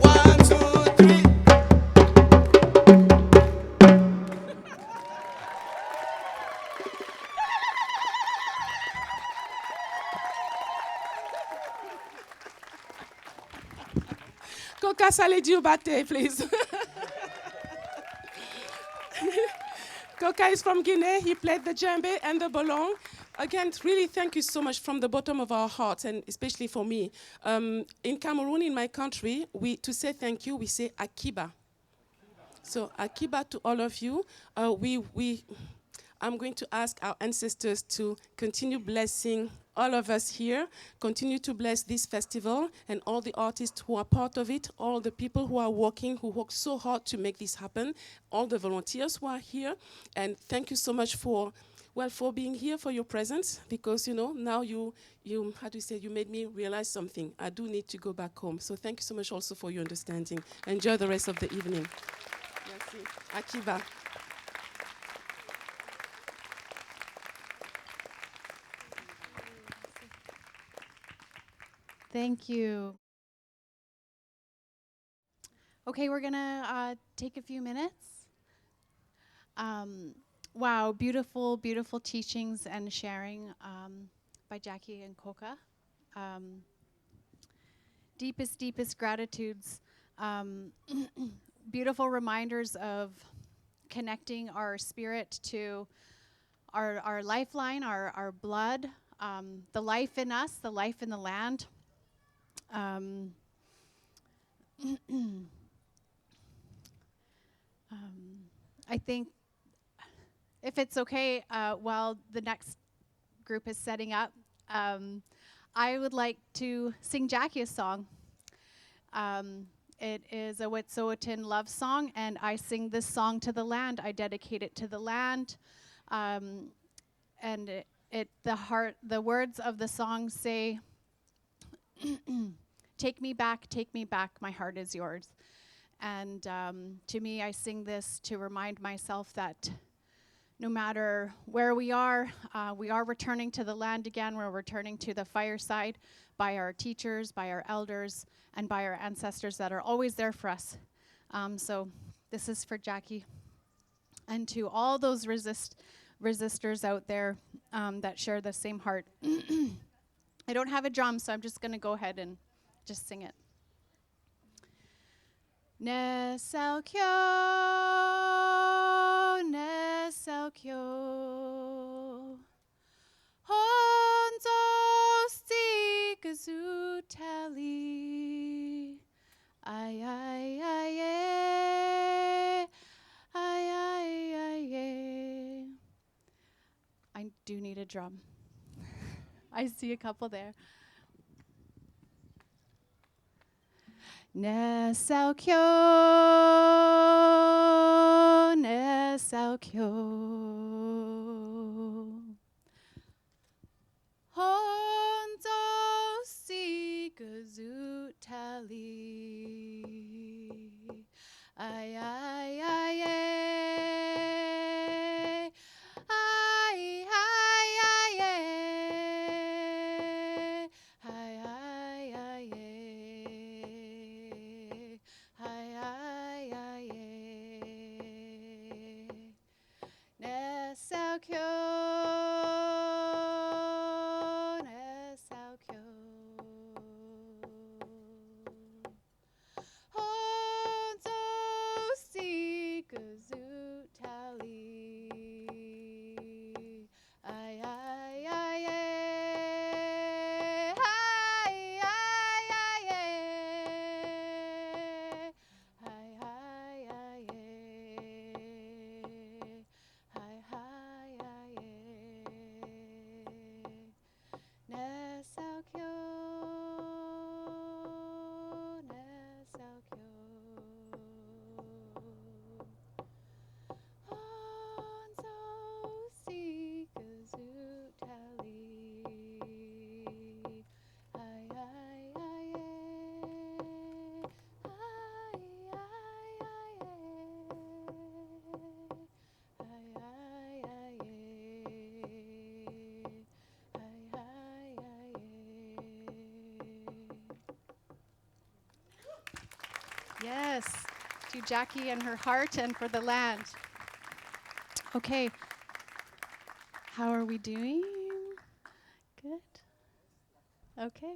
1, 2, 3. Coca Salé Diobate, please. Coca is from Guinea. He played the djembe and the bolong. Again, really thank you so much from the bottom of our hearts, and especially for me. In Cameroon, in my country, to say thank you, we say akiba. So akiba to all of you. I'm going to ask our ancestors to continue blessing all of us here, continue to bless this festival and all the artists who are part of it, all the people who are working, who work so hard to make this happen, all the volunteers who are here. And thank you so much for being here, for your presence, because, now you how do you say, you made me realize something. I do need to go back home. So thank you so much also for your understanding. Enjoy the rest of the evening. Merci. Akiba. Thank you. Okay, we're gonna take a few minutes. Wow, beautiful, beautiful teachings and sharing by Jackie and Coca. Deepest, deepest gratitudes. Beautiful reminders of connecting our spirit to our lifeline, our blood, the life in us, the life in the land. I think, if it's okay, while the next group is setting up, I would like to sing Jackie a song. It is a Wet'suwet'en love song, and I sing this song to the land. I dedicate it to the land, and the words of the song say, take me back, my heart is yours. And to me, I sing this to remind myself that no matter where we are returning to the land again. We're returning to the fireside by our teachers, by our elders, and by our ancestors that are always there for us. So this is for Jackie. And to all those resistors out there that share the same heart. I don't have a drum, so I'm just going to go ahead and just sing it. Nesalkyo, nesalkyo, honzo stikazutali, ay ay ay ay ay ay. I do need a drum. I see a couple there. Nesalkyo, nesalkyo, honzo sikazutali, Yes, to Jackie and her heart and for the land. Okay, how are we doing? Good. Okay.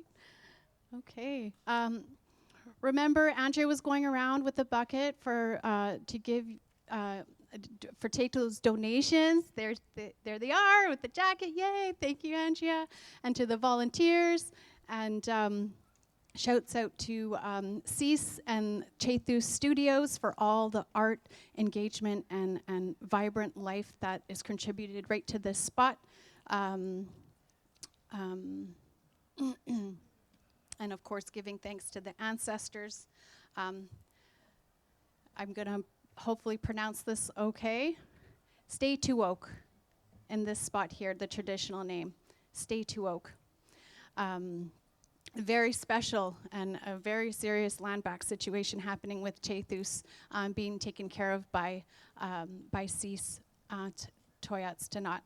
Remember, Andrea was going around with the bucket for to give for Chaythoose donations. There they are with the jacket. Yay! Thank you, Andrea, and to the volunteers. And shouts out to Cease and Chaythoose Studios for all the art, engagement, and vibrant life that is contributed right to this spot. And of course, giving thanks to the ancestors. I'm going to hopefully pronounce this okay. Stay Tuok in this spot here, the traditional name. Stay Tuok. Very special and a very serious land back situation happening with Chaythoose being taken care of by Cease Toyats Tanat.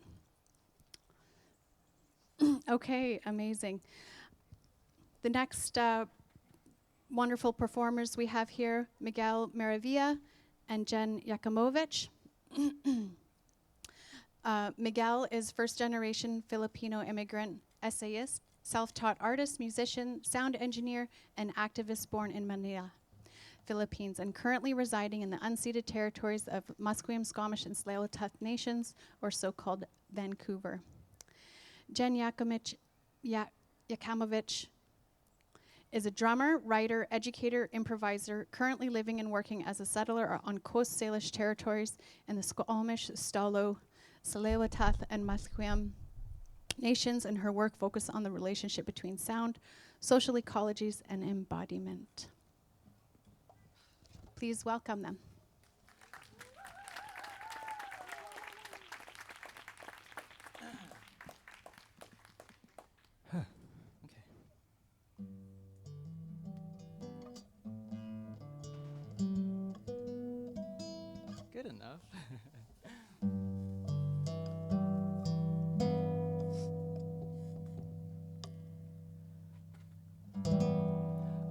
Okay, amazing. The next wonderful performers we have here, Miguel Maravilla and Jen Yakimovich. Miguel is first-generation Filipino immigrant essayist, self-taught artist, musician, sound engineer, and activist born in Manila, Philippines, and currently residing in the unceded territories of Musqueam, Squamish, and Tsleil-Waututh nations, or so-called Vancouver. Jen Yakimovich is a drummer, writer, educator, improviser, currently living and working as a settler on Coast Salish territories in the Squamish, Stalo, Tsleil-Waututh, and Musqueam nations, and her work focuses on the relationship between sound, social ecologies, and embodiment. Please welcome them. Good enough.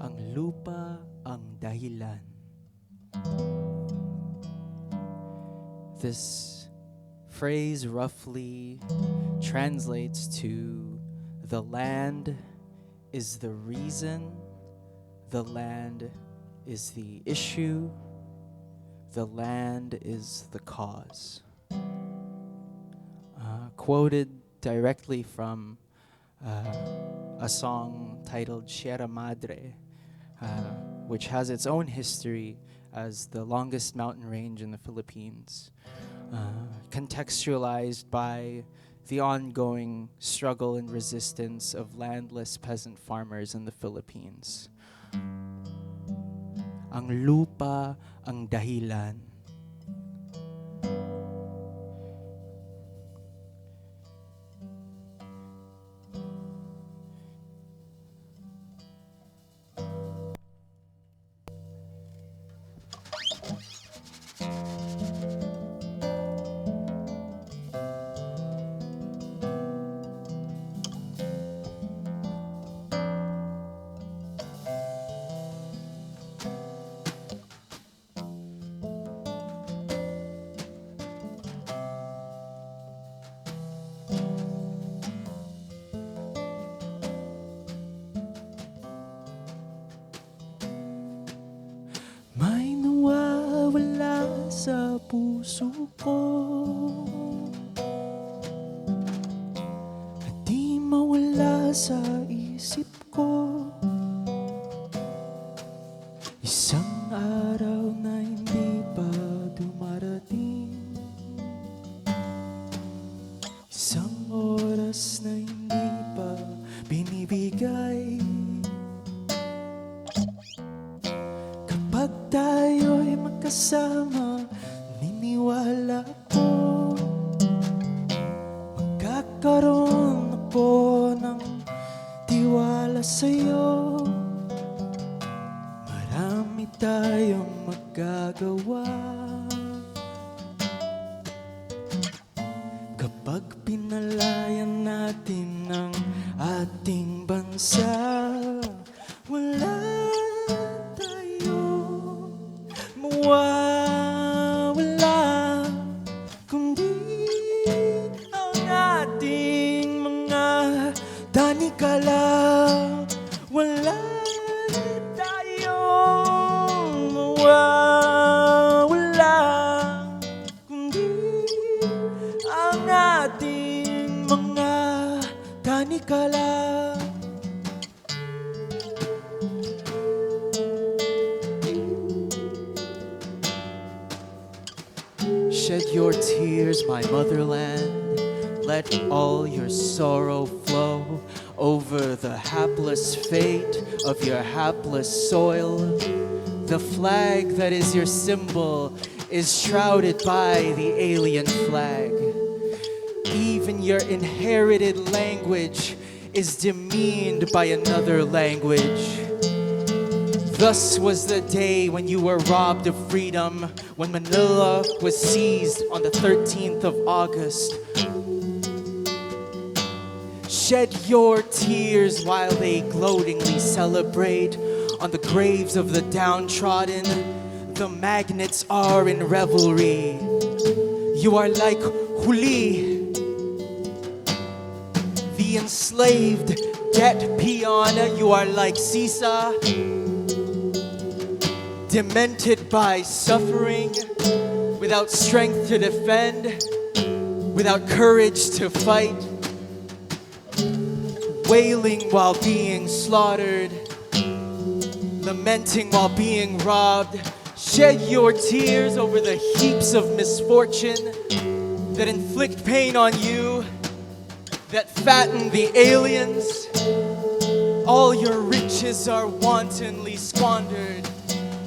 Ang lupa ang dahilan. This phrase roughly translates to the land is the reason, the land is the issue, the land is the cause. Quoted directly from a song titled Sierra Madre, which has its own history as the longest mountain range in the Philippines, contextualized by the ongoing struggle and resistance of landless peasant farmers in the Philippines. Ang lupa ang dahilan. May nawawala sa puso ko at di mawala sa isip ko. Isang araw na hindi pa dumarating, isang oras na hindi pa binibigay. Kapag tayo'y magkasama, niniwala ko magkakaroon ako ng tiwala sa'yo. Marami tayong magagawa kapag pinalayan natin ang ating bansa. Wala tayo Tanikala, wala tayong mawawala, kundi ang ating mga tanikala. Shed your tears, my motherland. Let all your sorrow flow over the hapless fate of your hapless soil. The flag that is your symbol is shrouded by the alien flag. Even your inherited language is demeaned by another language. Thus was the day when you were robbed of freedom, when Manila was seized on the 13th of August. Shed your tears while they gloatingly celebrate on the graves of the downtrodden. The magnets are in revelry. You are like Huli, the enslaved debt peon. You are like Sisa, demented by suffering, without strength to defend, without courage to fight, wailing while being slaughtered, lamenting while being robbed. Shed your tears over the heaps of misfortune that inflict pain on you, that fatten the aliens. All your riches are wantonly squandered,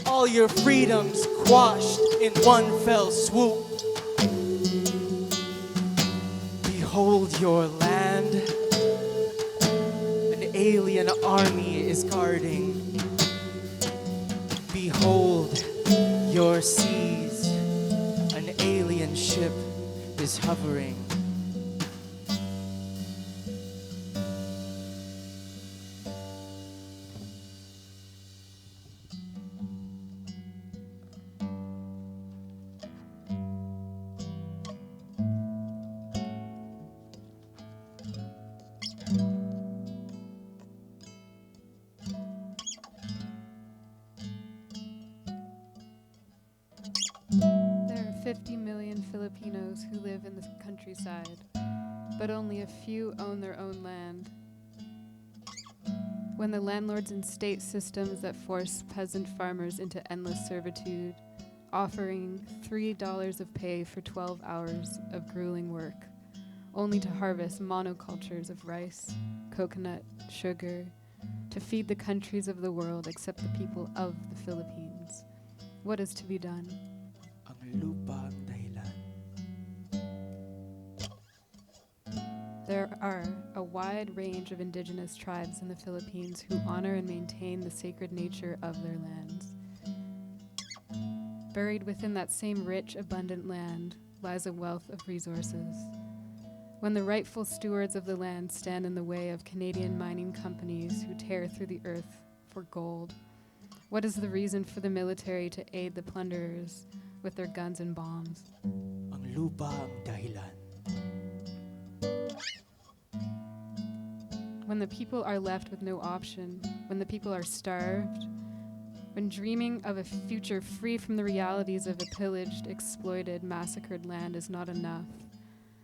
all your freedoms quashed in one fell swoop. Behold your land, an alien army is guarding. Behold your seas, an alien ship is hovering. There are 50 million Filipinos who live in the countryside, but only a few own their own land. When the landlords instate systems that force peasant farmers into endless servitude, offering $3 of pay for 12 hours of grueling work, only to harvest monocultures of rice, coconut, sugar, to feed the countries of the world except the people of the Philippines. What is to be done? Ang lupa ang dahilan. There are a wide range of indigenous tribes in the Philippines who honor and maintain the sacred nature of their lands. Buried within that same rich, abundant land lies a wealth of resources. When the rightful stewards of the land stand in the way of Canadian mining companies who tear through the earth for gold, what is the reason for the military to aid the plunderers with their guns and bombs? Ang lupa ang dahilan. When the people are left with no option, when the people are starved, when dreaming of a future free from the realities of a pillaged, exploited, massacred land is not enough,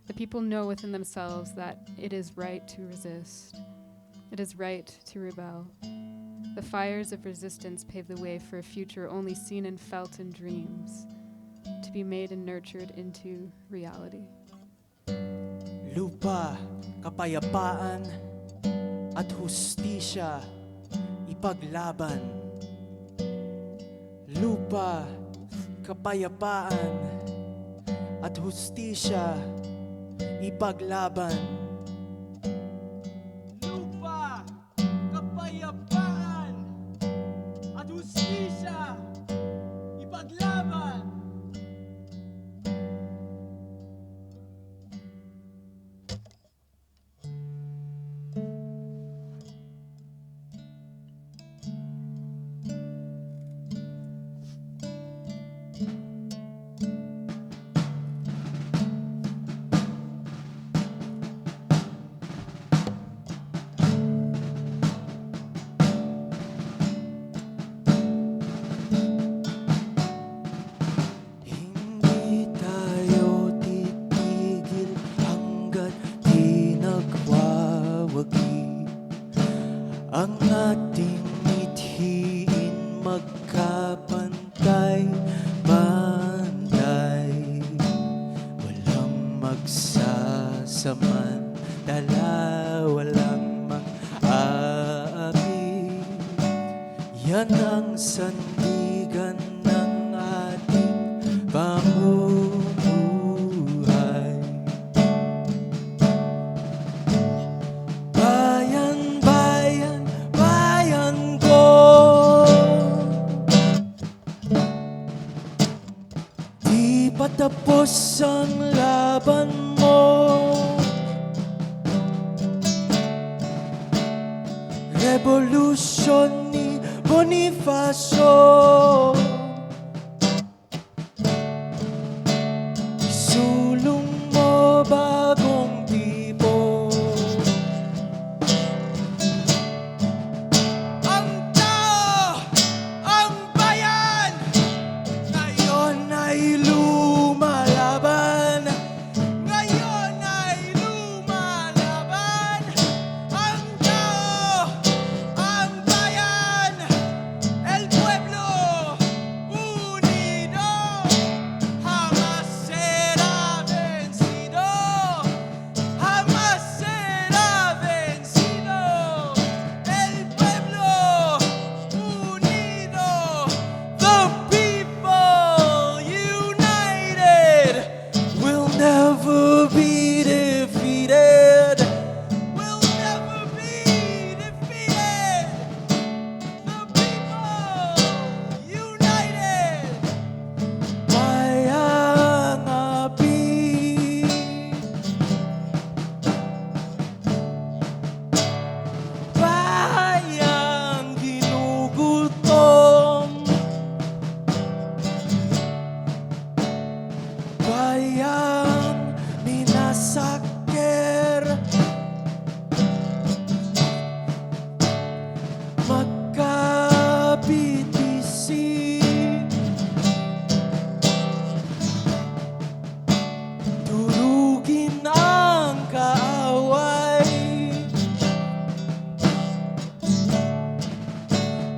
the people know within themselves that it is right to resist. It is right to rebel. The fires of resistance pave the way for a future only seen and felt in dreams, to be made and nurtured into reality. Lupa, kapayapaan, at hustisya ipaglaban. Lupa, kapayapaan, at hustisya ipaglaban. Lupa, kapayapaan, at hustisya ipaglaban. wagi ang ating mithiin magkapantay bantay walang magsasaman dala walang mang-aapi yan ang sandigan ng ating pamumuhay. Bayan, bayan, bayan ko, di pa tapos ang laban mo. Revolusyon ni Bonifacio isulong mo bagong tipo. Ang tao, ang bayan, ngayon ay lumalaban. Ngayon ay lumalaban. Ang tao, ang bayan, el pueblo unido jamás será vencido. Jamás será vencido. El pueblo unido, the people united will never be defeated. Will never be defeated. The people united. Bayang api. Bayang ginugutom. Bayang minasakir. Magkabitisi. Durugin ang kaaway.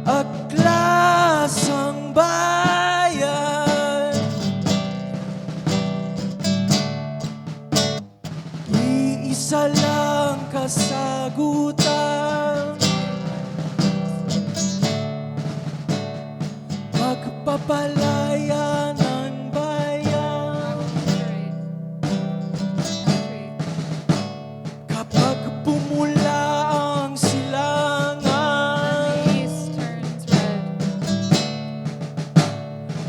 Aklas ang bayan. Iisa lang kasagutan. Magpapalaya ng bayan. Kapag pumula ang silangan, East turns red.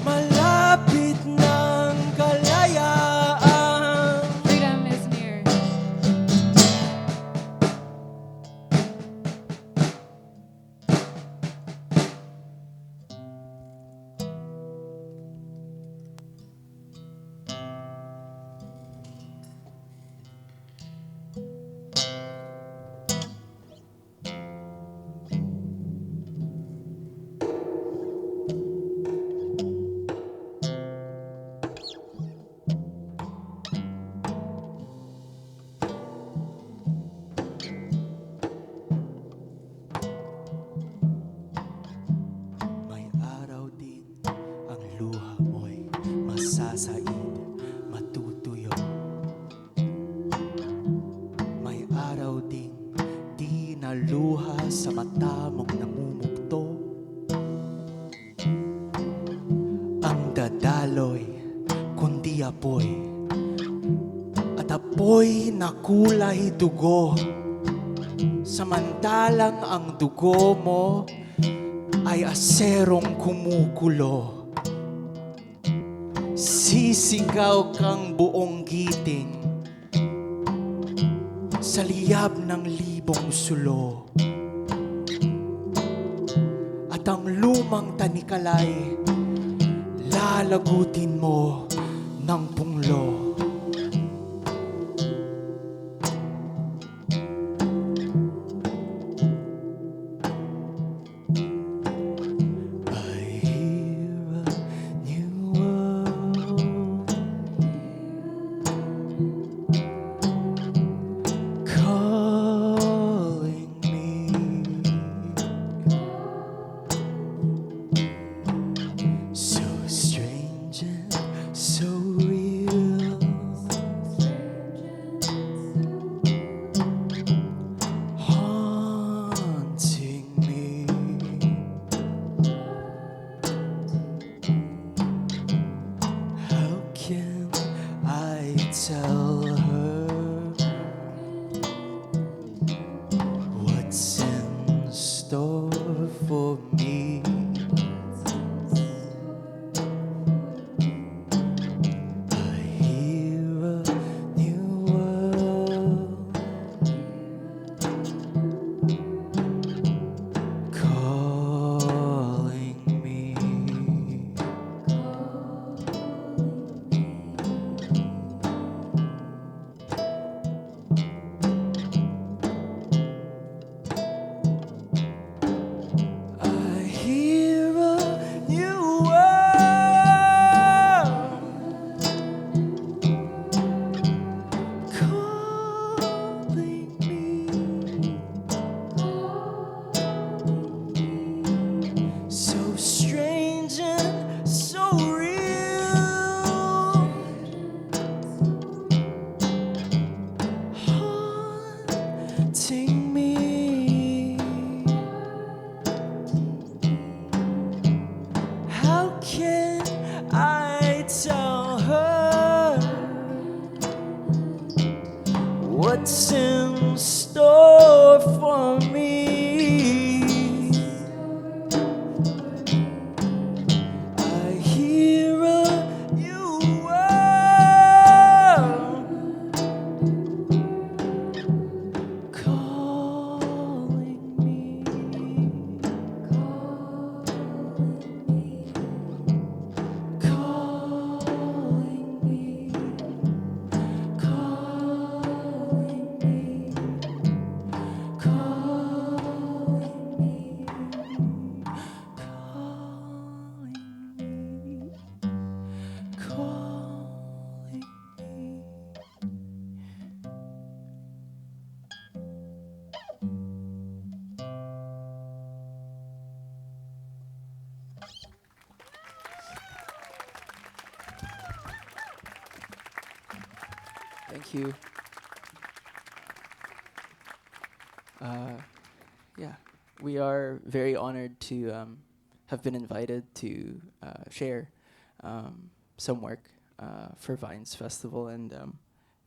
malapit ng kalayaan. Freedom is near. May araw din ang luha mo'y masasaid, matutuyo. May araw ding di naluha sa mata mong namumugto. Ang dadaloy, kundi apoy, at apoy na kulay dugo. Samantalang ang dugo mo ay aserong kumukulo. Sisigaw kang buong giting sa liyab ng libong sulo. At ang lumang tanikalay lalagutin mo ng punglo. for me. I hear a new world calling me. I hear a new world calling me. So strange and so real, haunting me. How can I tell her what's in store for me? I hear a new world calling me. Calling me. Calling me. Calling me. Calling me. Thank you. Yeah, we are very honored to have been invited to share some work for Vines Festival, and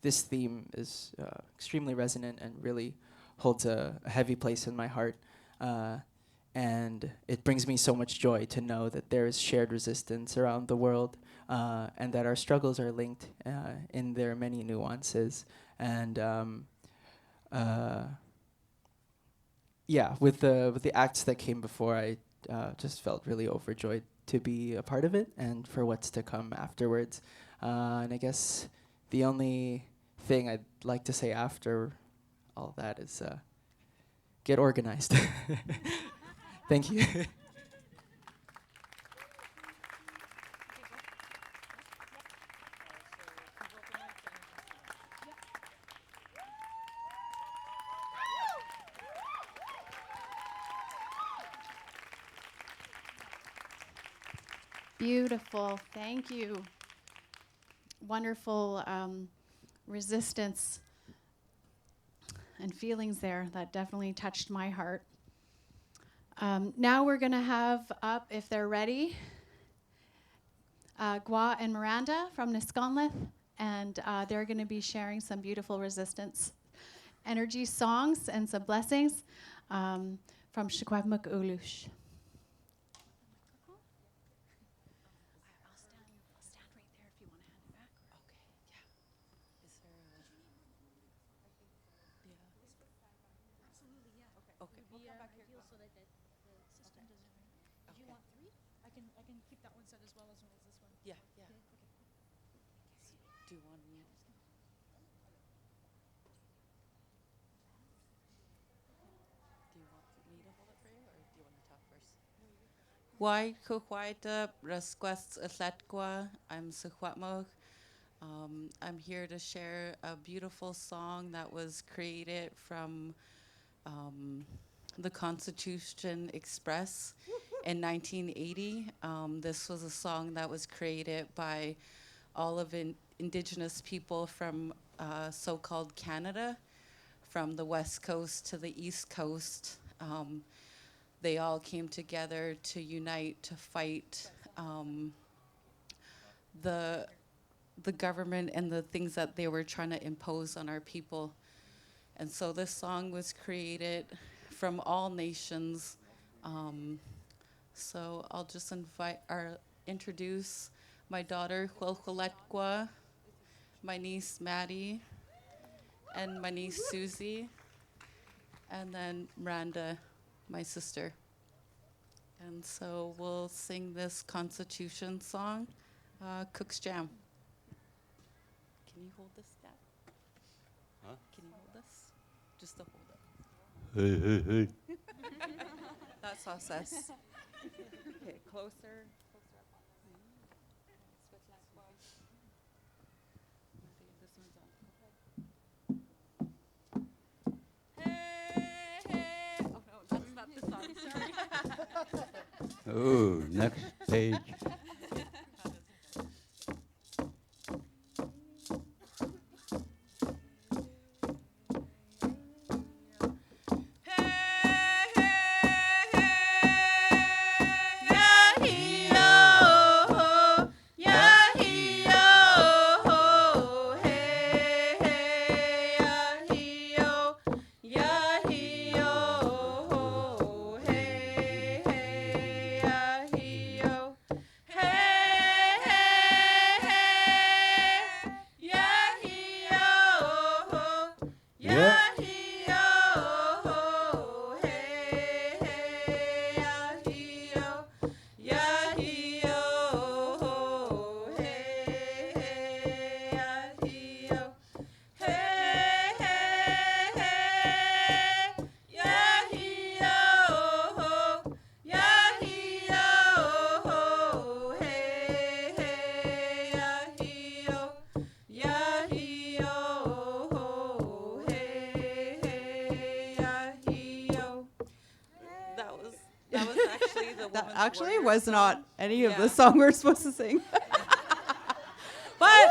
this theme is extremely resonant and really holds a heavy place in my heart. And it brings me so much joy to know that there is shared resistance around the world, and that our struggles are linked in their many nuances. And yeah, with the acts that came before, I just felt really overjoyed to be a part of it and for what's to come afterwards. And I guess the only thing I'd like to say after all that is get organized. Thank you. Beautiful. Thank you. Wonderful resistance and feelings there that definitely touched my heart. Now we're going to have up, if they're ready, Gwa and Miranda from Nisconlith, and they're going to be sharing some beautiful resistance energy songs and some blessings from Shikwavmuk Ulush. Do you want me? Do you want me to hold it for you, or do you want to talk first? Why kuhuaita rasquest atletkwa? I'm Suhuatmog. I'm here to share a beautiful song that was created from the Constitution Express in 1980. This was a song that was created by all of Indigenous people from so-called Canada, from the West Coast to the East Coast. They all came together to unite to fight the government and the things that they were trying to impose on our people. And so this song was created from all nations So I'll just introduce my daughter, Huelhueletqua, my niece, Maddie, and my niece, Susie, and then Miranda, my sister. And so we'll sing this Constitution song, Cook's Jam. Can you hold this, Dad? Huh? Can you hold this? Just to hold it. Hey, hey, hey. That's us. Okay, closer. Oh, next page. That was actually the That Women's actually Warrior was song. not any of Yeah. the song we're supposed to sing. But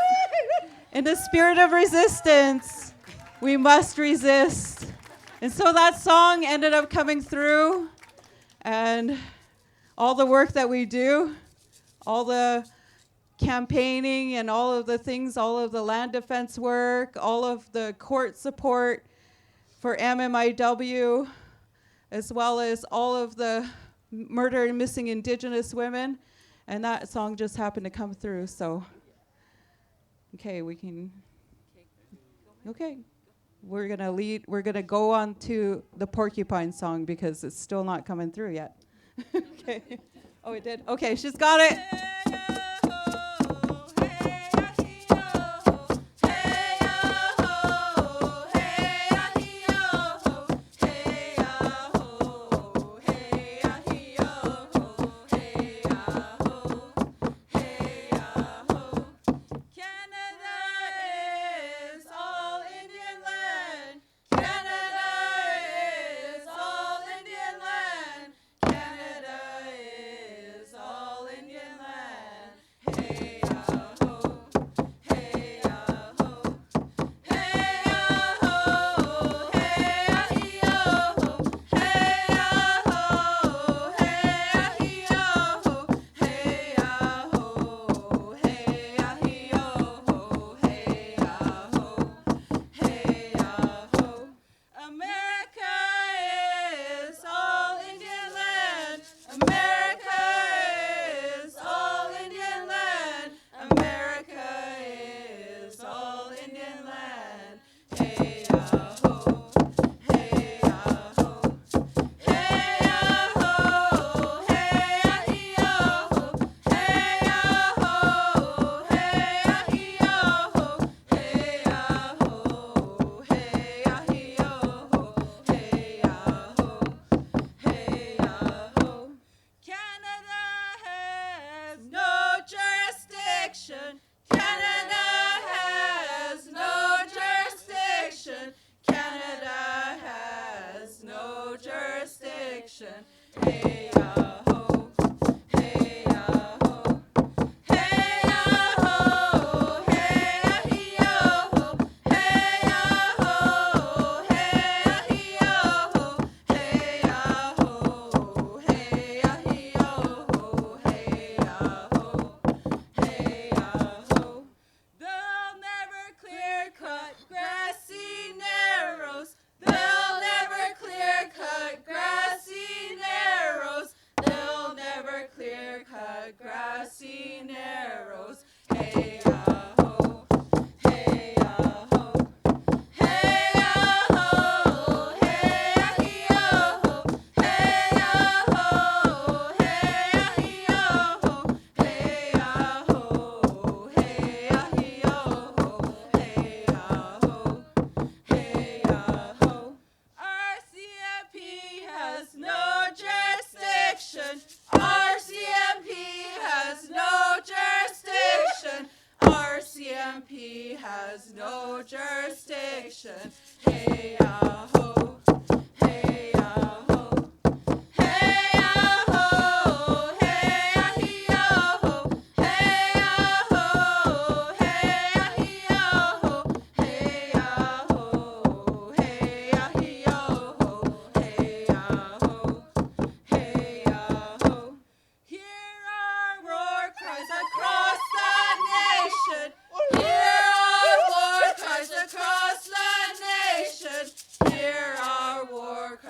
in the spirit of resistance, we must resist. And so that song ended up coming through, and all the work that we do, all the campaigning and all of the things, all of the land defense work, all of the court support for MMIW, as well as all of the murder and missing Indigenous women. And that song just happened to come through, so. Okay, we can. Okay. We're gonna go on to the porcupine song because it's still not coming through yet. Okay. Oh, it did? Okay, she's got it.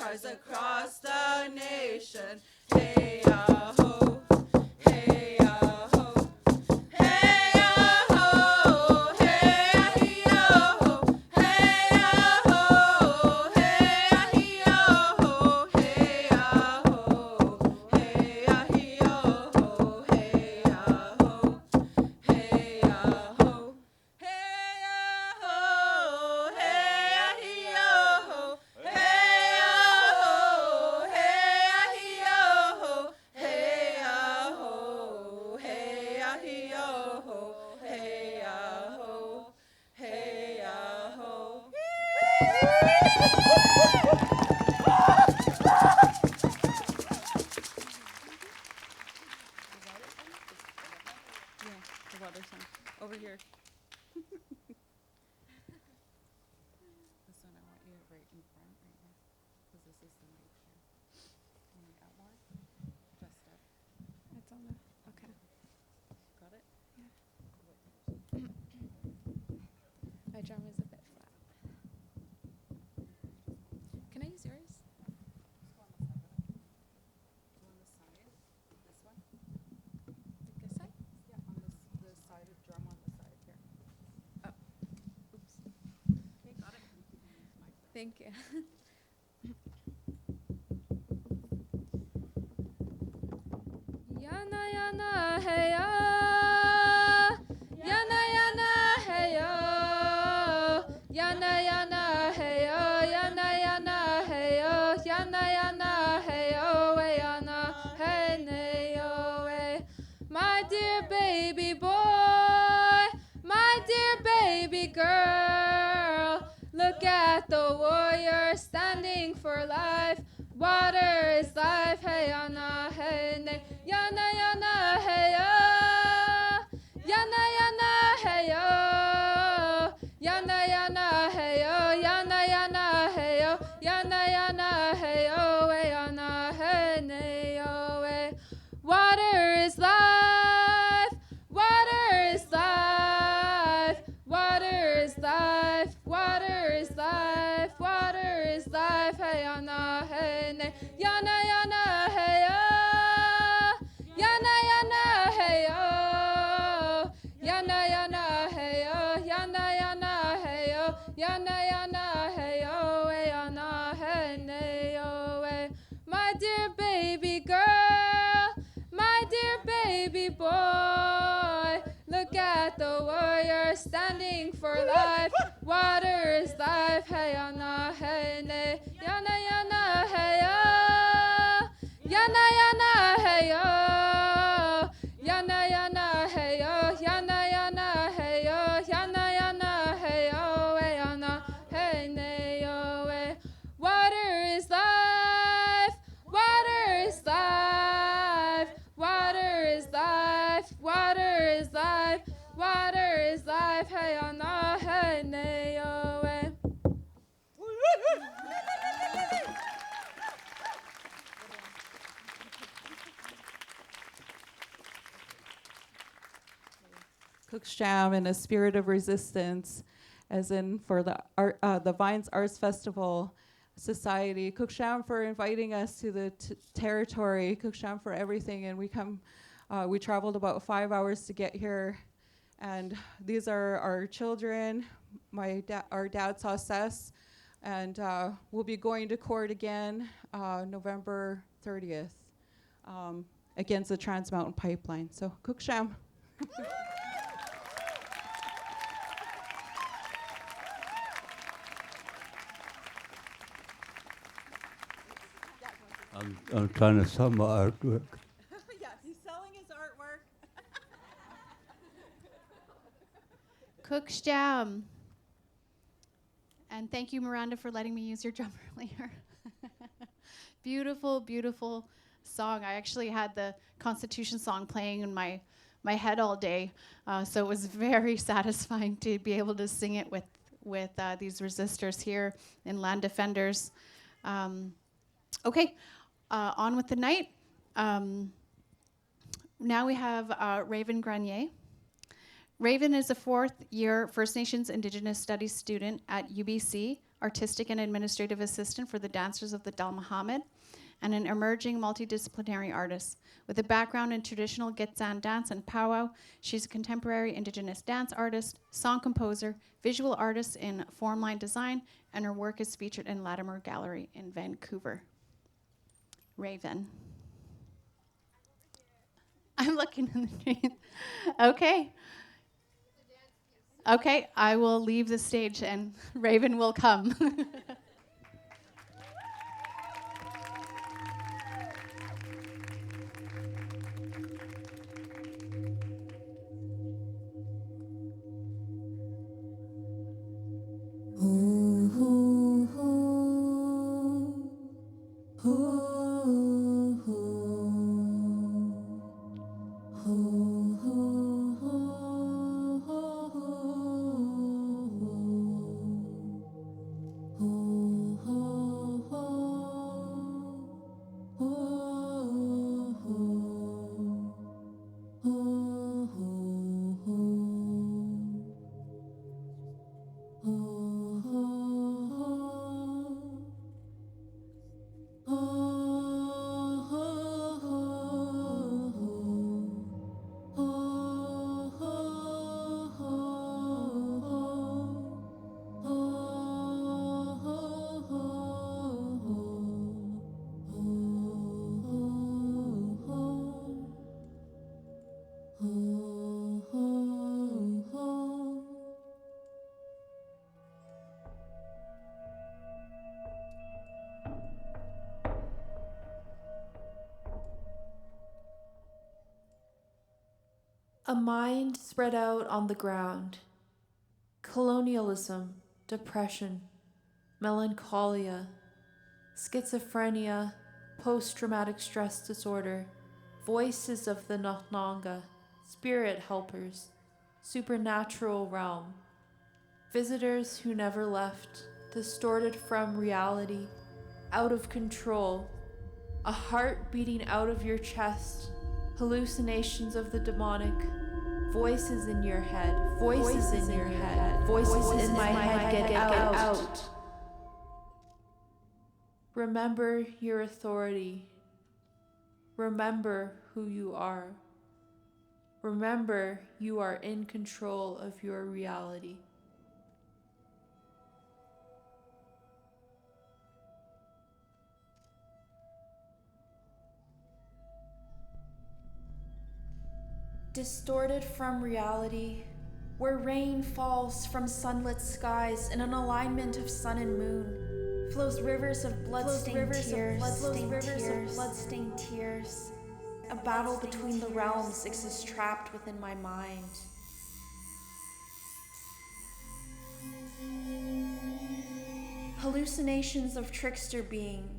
stars across the nation. Hey, ho, hey, ho. Hey, ho, hey, ho. Hey, ho, hey, ho. Hey, ho, hey, ho. Hey, ho. Hey, ho. Over here. This one I want you right in front, right here, because this is the mic here. Can you add more? Just up. It's on the. Okay. Got it? My drum is a bit flat. Can I use yours? On the side. This one? Like this side? Yeah, on the side of drum on the side here. Oh. Oops. Okay, got it. Thank you. Yana yana hey ya. Yana yana hey yo. Yana yana hey yo. Yana yana hey yo. Yana yana hey yo. Hey yana hey ne yo. My dear baby boy, my dear baby girl, look at the warrior standing for life. Water is life. Hey yana hey ne. Yana yana hey yo. Yana yana hey yo. Yana yana hey yo. Yana yana hey yo. Yana yana hey yo. Hey yana hey ne yo. Water is life. Water is life. Water is life. Water is life. Water is life. Hey yana hey ne. Yana yana hey yo. Yana yana hey yo. Yana yana hey yo. Yana yana hey yo. Yana yana hey yo. Hey yana hey ne yo. My dear baby girl, my dear baby boy, look at the warrior standing for life. Water is life. Hey yana hey ne. Yana yana hey yo. Yana yana hey yo. Yana yana hey yo. Yana yana hey yo. Yana yana hey yo. Hey yana hey ne yo. Water is life. Water is life. Water is life. Water is life. Water is life. Hey yana hey ne yo. Cook's Jam in a spirit of resistance, as in for the the Vines Arts Festival Society. Cook's Jam for inviting us to the territory. Cook's Jam for everything, and we traveled about 5 hours to get here, and these are our children. Our dad saw Cess, and we'll be going to court again November 30th against the Trans Mountain Pipeline. So Cook's Jam. I'm trying to sell my artwork. Yes, he's selling his artwork. Cook's Jam. And thank you, Miranda, for letting me use your drum earlier. Beautiful, beautiful song. I actually had the Constitution song playing in my head all day, so it was very satisfying to be able to sing it with these resistors here in Land Defenders. Okay, on with the night. Now we have Raven Grenier. Raven is a fourth-year First Nations Indigenous Studies student at UBC artistic and administrative assistant for the Dancers of the Dal Muhammad, and an emerging multidisciplinary artist. With a background in traditional Gitsan dance and powwow, she's a contemporary Indigenous dance artist, song composer, visual artist in formline design, and her work is featured in Latimer Gallery in Vancouver. Raven. I'm looking in the trees. Okay. Okay, I will leave the stage and Raven will come. A mind spread out on the ground. Colonialism, depression, melancholia, schizophrenia, post-traumatic stress disorder, voices of the Nathnanga, spirit helpers, supernatural realm, visitors who never left, distorted from reality, out of control, a heart beating out of your chest, hallucinations of the demonic, voices in your head, voices in your head, voices in my head, get out. Remember your authority. Remember who you are. Remember you are in control of your reality. Distorted from reality, where rain falls from sunlit skies in an alignment of sun and moon, flows rivers of blood-stained tears. A battle between the realms exists trapped within my mind. Hallucinations of trickster being.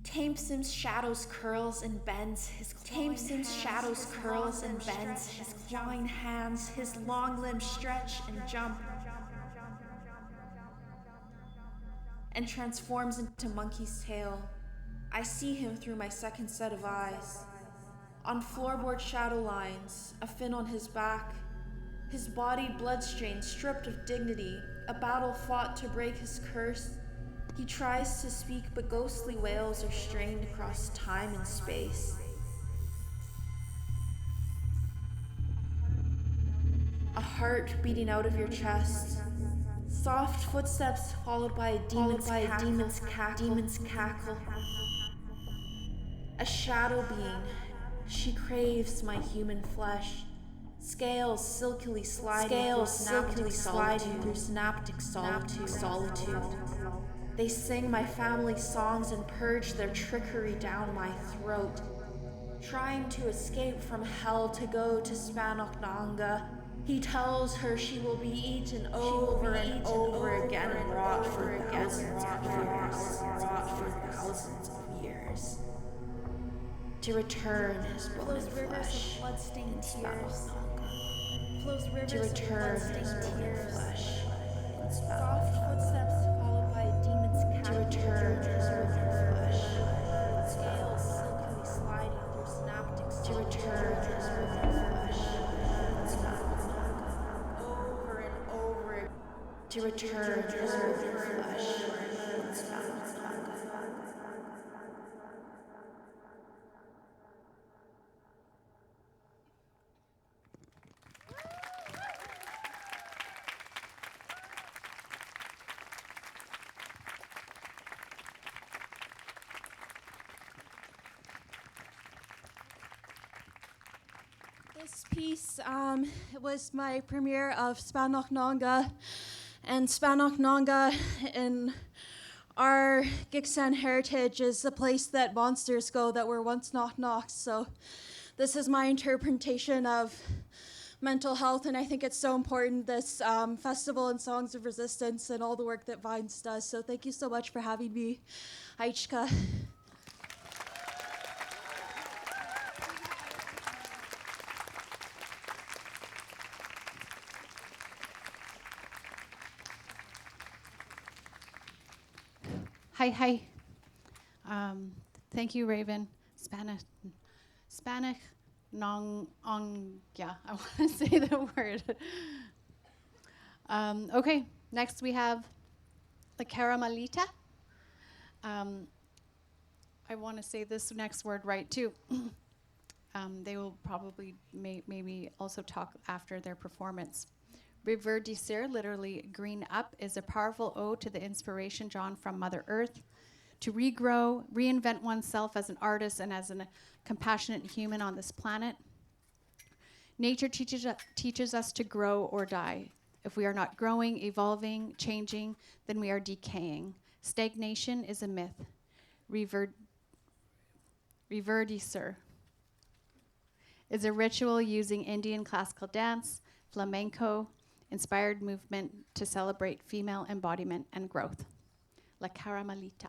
Tamsim's shadows curls and bends his clawing hands, his long limbs stretch and jump, and transforms into monkey's tail. I see him through my second set of eyes. On floorboard shadow lines, a fin on his back, his body bloodstained, stripped of dignity, a battle fought to break his curse. He tries to speak, but ghostly wails are strained across time and space. A heart beating out of your chest. Soft footsteps followed by a demon's cackle. A shadow being. She craves my human flesh. Scales silkily sliding through synaptic solitude. They sing my family songs and purge their trickery down my throat. Trying to escape from hell to go to Spanoknanga, he tells her she will be eaten over and over again and rot for thousands of years. To return his bone and flesh in Spanoknanga. To return his bone and flesh in Spanoknanga. To return his bone and flesh. Scales silkily sliding through synaptic. To return his bone and flesh. Over and over. To return his bone and flesh. next piece, it was my premiere of Spanach Nanga. And Spanach Nanga in our Gigsan heritage is a place that monsters go that were once knock-knocks. So this is my interpretation of mental health, and I think it's so important, this festival and Songs of Resistance and all the work that Vines does. So thank you so much for having me. Aichka. Hi. Thank you, Raven. Spanish, yeah, I want to say the word. Okay, next we have the caramelita. I want to say this next word right too. They will probably maybe also talk after their performance. Reverdecer, literally green up, is a powerful ode to the inspiration drawn from Mother Earth to regrow, reinvent oneself as an artist and as a compassionate human on this planet. Nature teaches us to grow or die. If we are not growing, evolving, changing, then we are decaying. Stagnation is a myth. Reverdecer is a ritual using Indian classical dance, flamenco, inspired movement to celebrate female embodiment and growth. La Caramelita.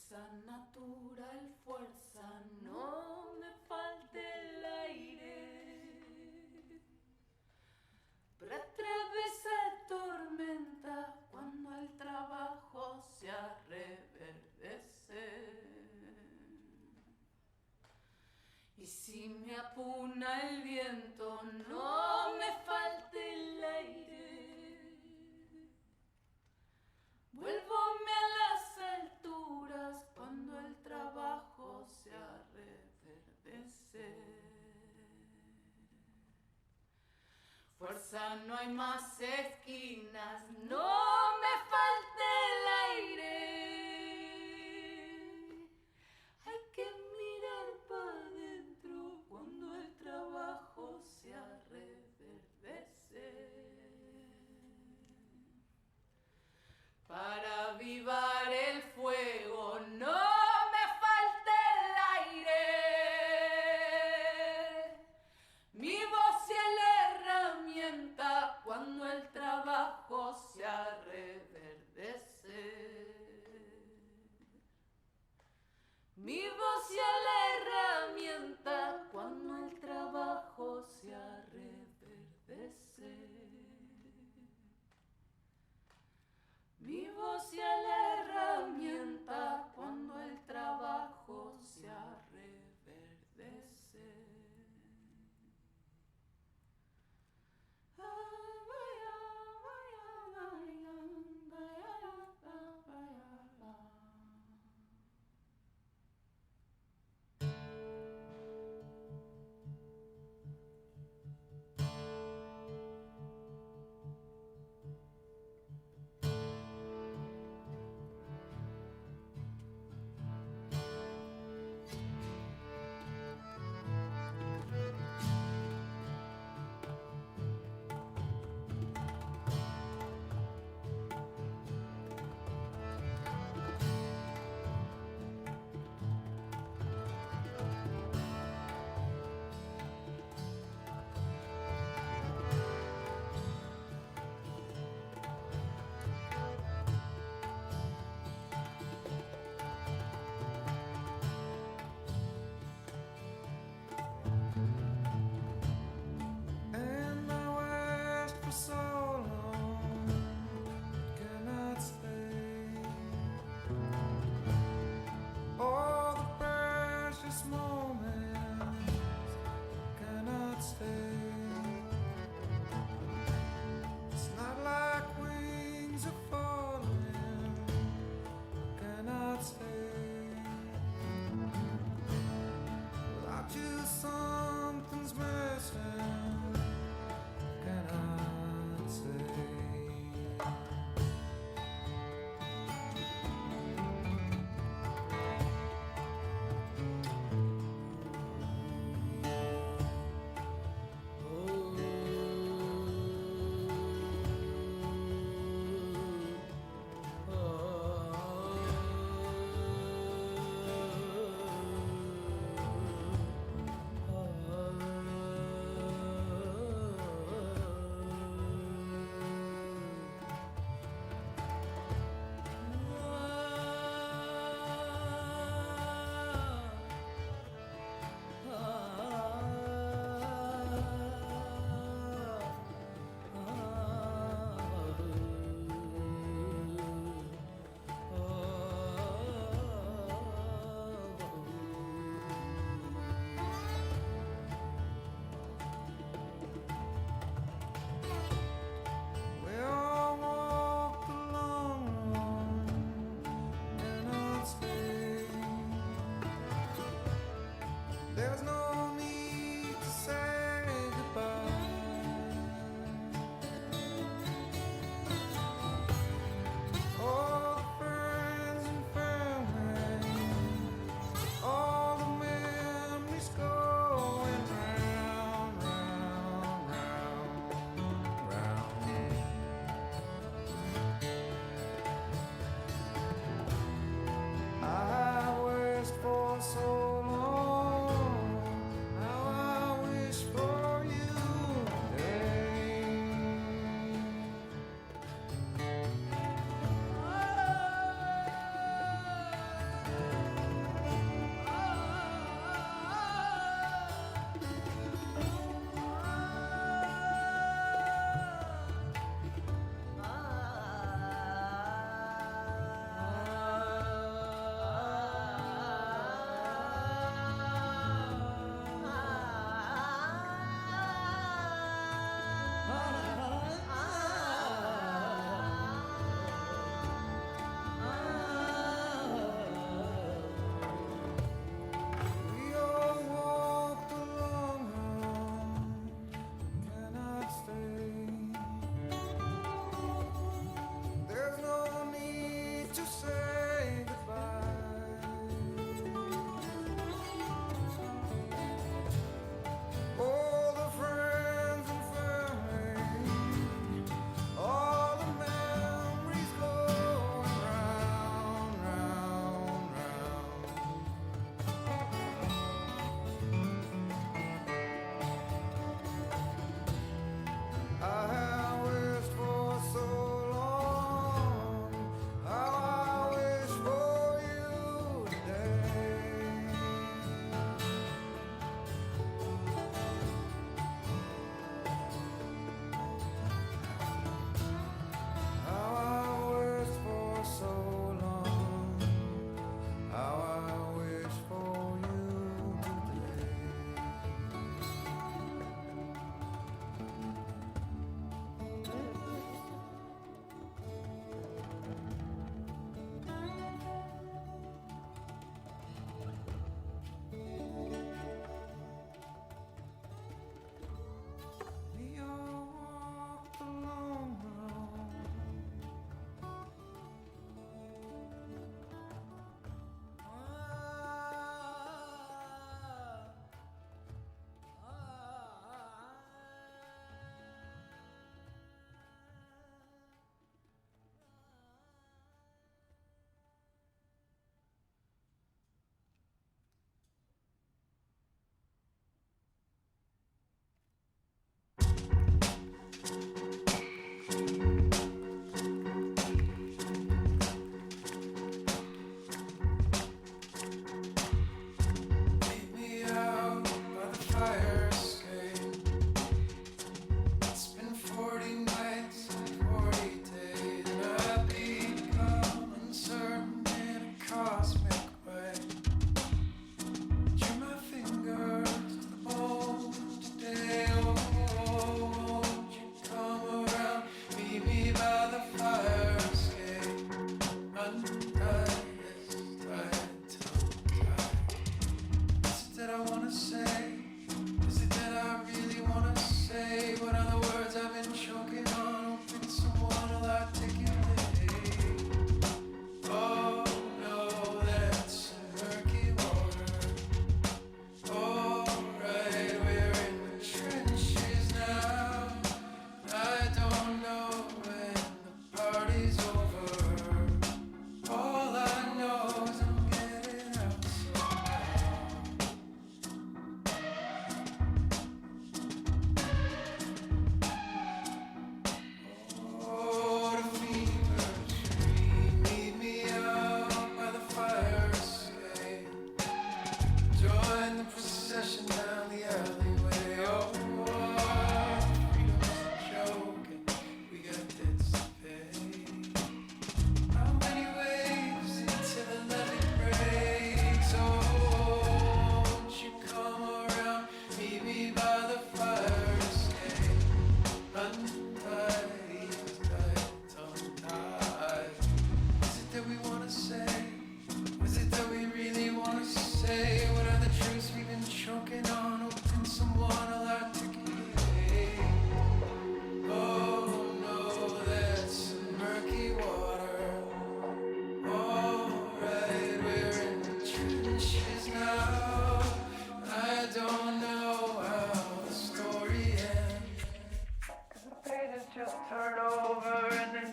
Fuerza natural, fuerza, no me falte el aire. Atravesar tormenta cuando el trabajo se reverdece. Y si me apuna el viento, no me falte el aire. Vuélvome a las alturas cuando el trabajo se reverdece. Fuerza, no hay más esquinas, no me falte el aire. Hay que mirar para adentro cuando el trabajo se reverdece. Para avivar el fuego, no me falte el aire. Mi voz es la herramienta cuando el trabajo se reverdece. Mi voz es la herramienta cuando el trabajo se reverdece. Mi voz es la herramienta cuando el trabajo se reverdece.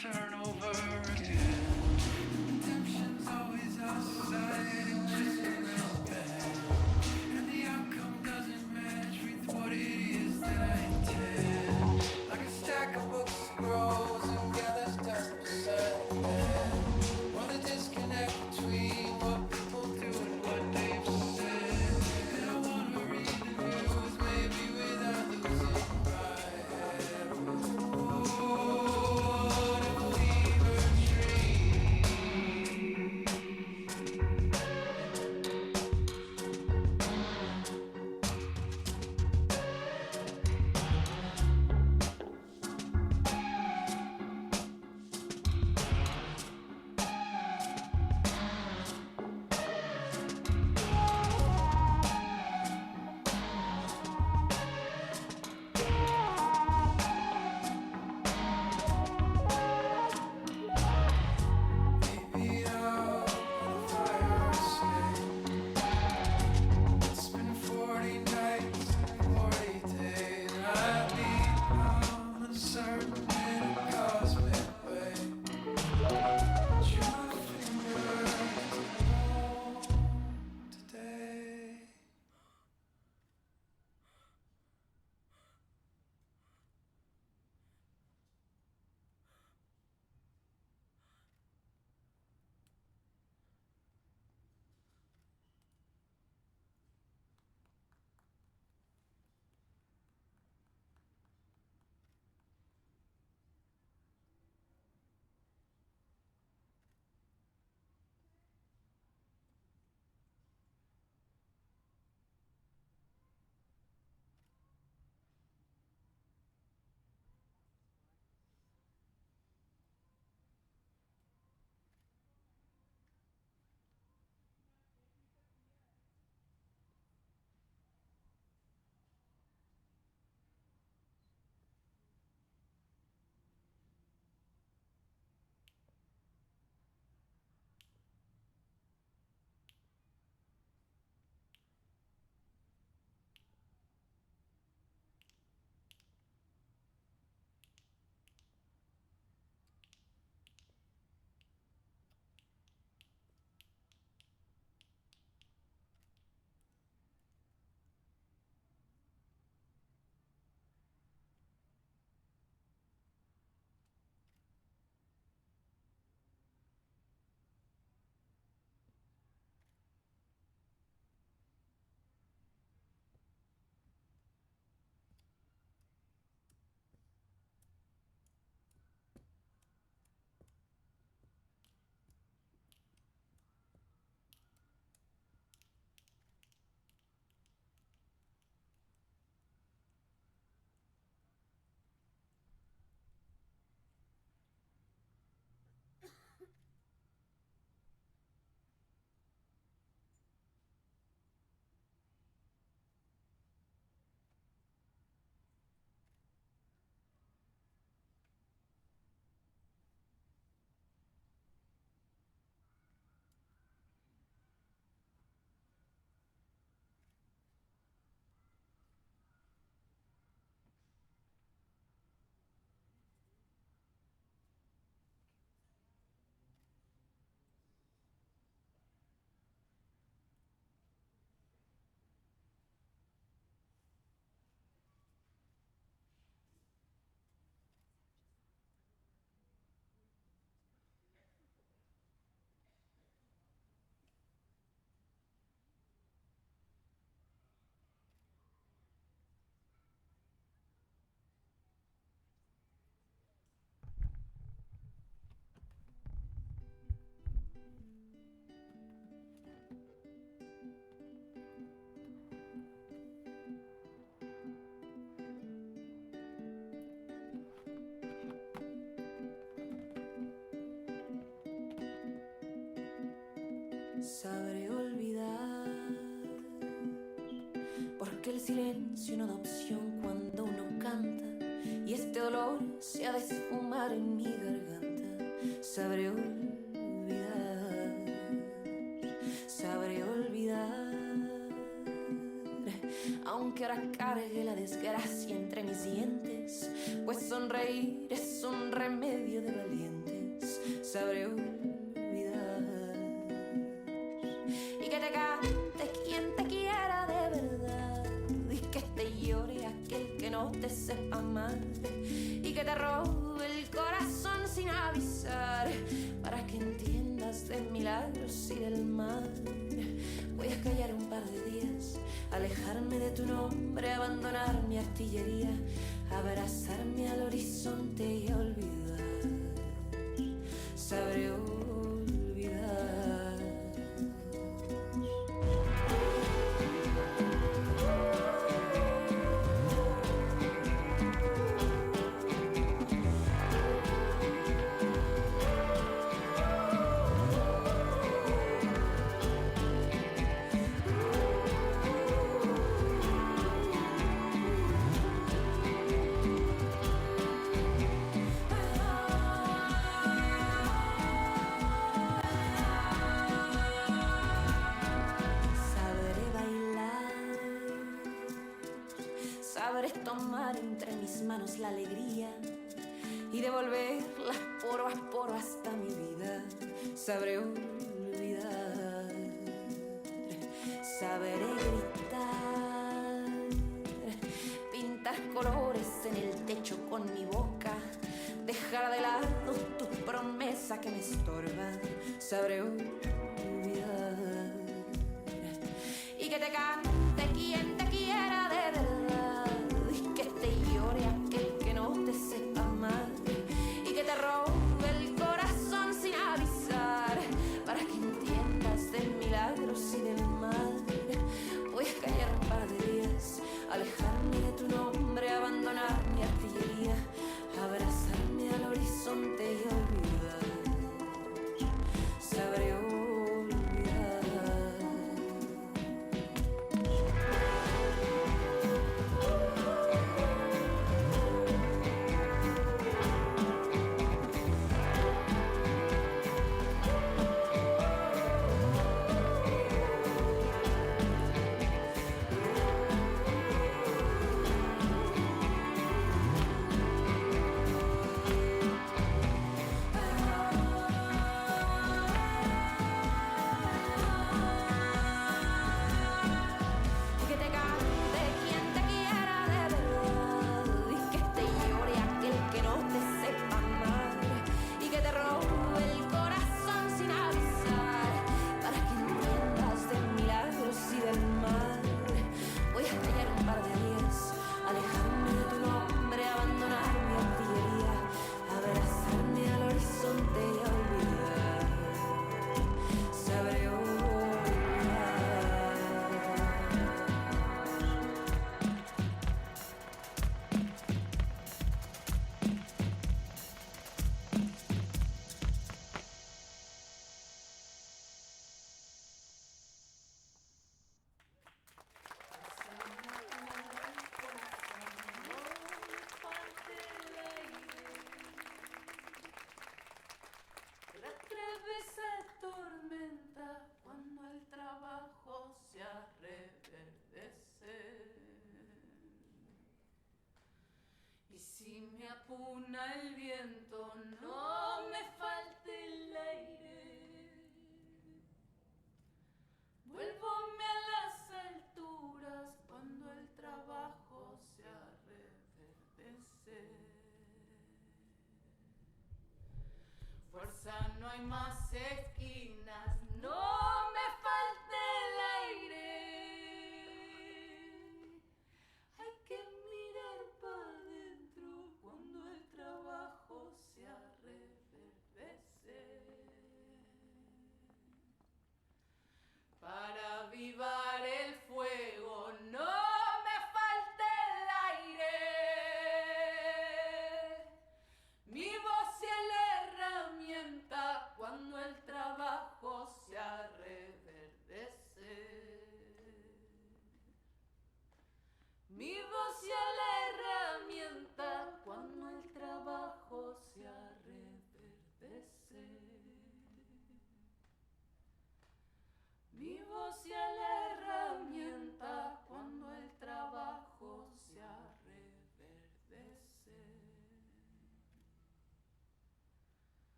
turn over again. Redemption's always outside and just around back. And the outcome doesn't match with what it is that I intend. Like a stack of books grows and gathers dust beside the bed. While the disconnect between what people do and what they've said. And I wanna read the news, maybe without losing my head. What a fever dream. Maybe I'll let the fire escape. It's been 40 nights and 40 days. I've become uncertain in a cosmic way. Put your fingers on today. Sabré olvidar, porque el silencio no da opción cuando uno canta y este dolor se ha de esfumar en mi garganta. Sabré olvidar, sabré olvidar, aunque ahora cargue la desgracia entre mis dientes, pues sonreír es un remedio de valientes. Sabré olvidar y que te cante quien te quiera de verdad, y que te llore aquel que no te sepa amar, y que te robe el corazón sin avisar, para que entiendas de milagros y del mar. Voy a callar un par de días, alejarme de tu nombre, abandonar mi artillería, abrazarme al horizonte y olvidar. Sabré olvidar. Sabré tomar entre mis manos la alegría y devolverla poro a poro hasta mi vida. Sabré olvidar, sabré gritar, pintar colores en el techo con mi boca, dejar de lado tus promesas que me estorban. Sabré olvidar y que te cante quien te quiera de verdad, y que te llore aquel que no te sepa amar, y que te robe el corazón sin avisar, para que entiendas de milagros y del mal. Voy a callar un par de días, alejarme de tu nombre, abandonar mi artillería, abrazarme al horizonte y olvidar. Sabré olvidar. Apuna el viento, no me falte el aire. Vuélvome a las alturas cuando el trabajo sea reverdecer. Fuerza, no hay más esquinas, no me falte el aire. Hay que mirar para adentro cuando el trabajo sea reverdecer. Para avivar el fuego, no me falte el aire. Mi voz es la herramienta cuando el trabajo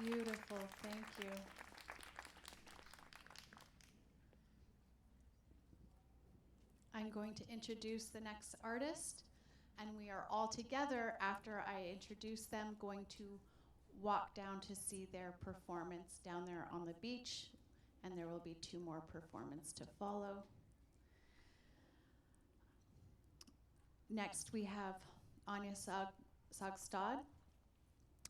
Beautiful. Thank you. I'm going to introduce the next artist, and we are all together after I introduce them going to walk down to see their performance down there on the beach, and there will be 2 more performances to follow. Next we have Anya Sagstad,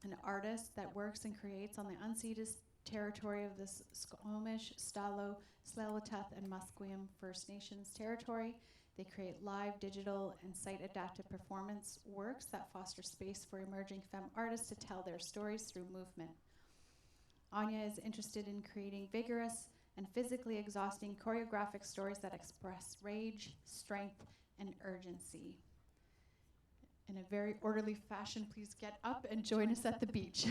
an artist that works and creates on the unceded territory of the Squamish, Stalo, Tsleil-Waututh, and Musqueam First Nations territory. They create live, digital, and site-adapted performance works that foster space for emerging femme artists to tell their stories through movement. Anya is interested in creating vigorous and physically exhausting choreographic stories that express rage, strength, and urgency. In a very orderly fashion, please get up and join us at the beach.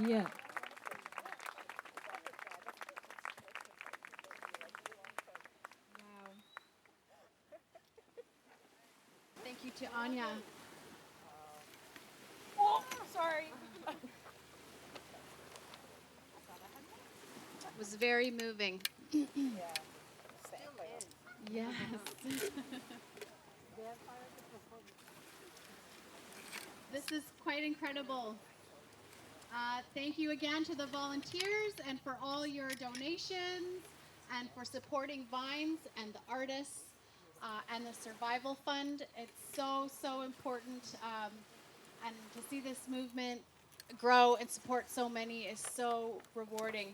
Yeah. Wow. Thank you to Anya. Oh, sorry. It was very moving. Yes. This is quite incredible. Thank you again to the volunteers and for all your donations and for supporting Vines and the artists and the Survival Fund. It's so important. And to see this movement grow and support so many is so rewarding.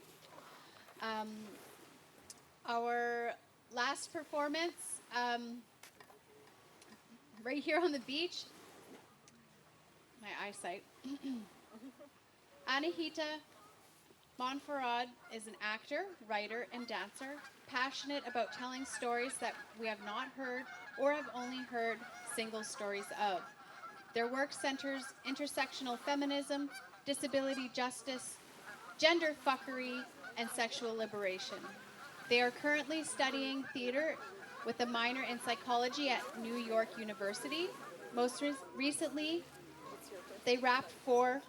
Our last performance, right here on the beach, my eyesight. Anahita Monfarad is an actor, writer, and dancer, passionate about telling stories that we have not heard or have only heard single stories of. Their work centers intersectional feminism, disability justice, gender fuckery, and sexual liberation. They are currently studying theater with a minor in psychology at New York University. Most recently, they rapped for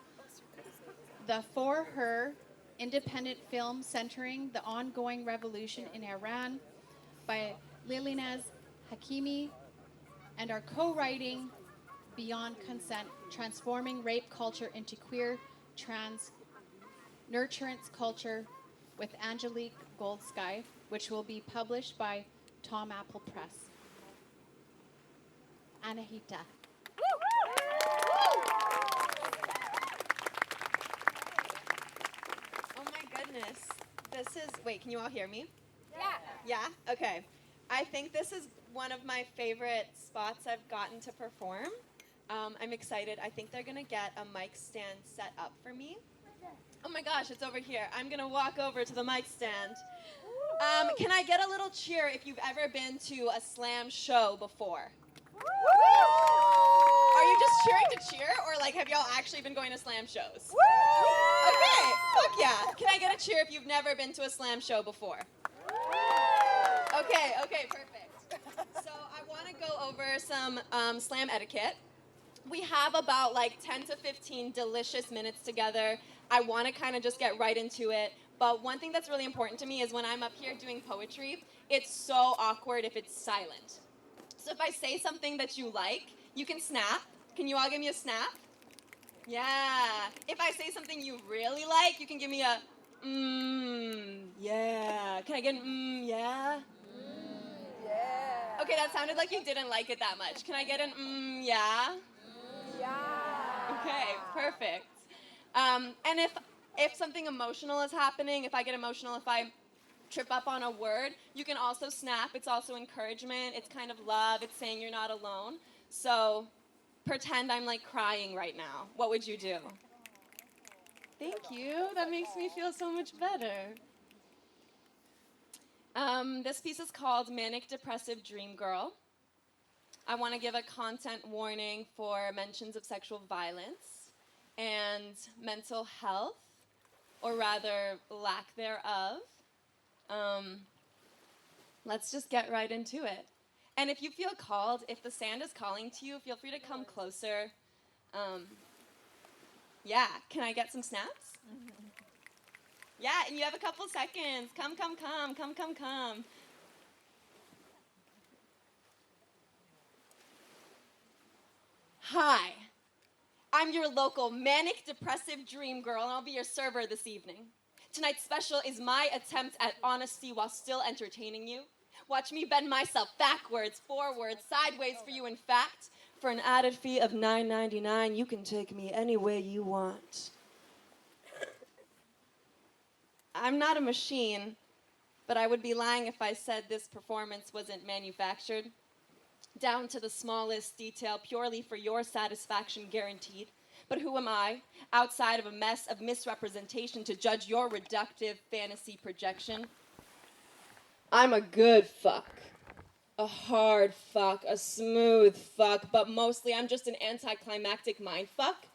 the For Her independent film centering the ongoing revolution in Iran by Lilinaz Hakimi, and are co-writing Beyond Consent, Transforming Rape Culture into Queer Trans Nurturance Culture with Angelique Goldsky, which will be published by Tom Apple Press. Anahita. Oh my goodness. This is, wait, can you all hear me? Yeah? Okay. I think this is one of my favorite spots I've gotten to perform. I'm excited. I think they're going to get a mic stand set up for me. Oh my gosh, it's over here. I'm going to walk over to the mic stand. Can I get a little cheer if you've ever been to a slam show before? Are you just cheering to cheer, or like have y'all actually been going to slam shows? Okay, fuck yeah. Can I get a cheer if you've never been to a slam show before? Okay, perfect. So I want to go over some slam etiquette. We have about like 10 to 15 delicious minutes together. I want to kind of just get right into it. But one thing that's really important to me is when I'm up here doing poetry, it's so awkward if it's silent. So if I say something that you like, you can snap. Can you all give me a snap? Yeah. If I say something you really like, you can give me a yeah. Can I get an yeah? Yeah. Okay, that sounded like you didn't like it that much. Can I get an yeah? Yeah. Okay, perfect. And if something emotional is happening, if I get emotional, if I trip up on a word, you can also snap. It's also encouragement. It's kind of love. It's saying you're not alone. So pretend I'm like crying right now. What would you do? Thank you. That makes me feel so much better. This piece is called Manic Depressive Dream Girl. I want to give a content warning for mentions of sexual violence and mental health, or rather lack thereof. let's just get right into it. And if you feel called, if the sand is calling to you, feel free to come closer. Yeah, can I get some snaps? Yeah, and you have a couple seconds. Come. Hi, I'm your local manic depressive dream girl, and I'll be your server this evening. Tonight's special is my attempt at honesty while still entertaining you. Watch me bend myself backwards, forwards, sideways for you. In fact, for an added fee of $9.99, you can take me any way you want. I'm not a machine, but I would be lying if I said this performance wasn't manufactured. Down to the smallest detail, purely for your satisfaction guaranteed. But who am I, outside of a mess of misrepresentation, to judge your reductive fantasy projection? I'm a good fuck. A hard fuck, a smooth fuck, but mostly I'm just an anticlimactic mind fuck.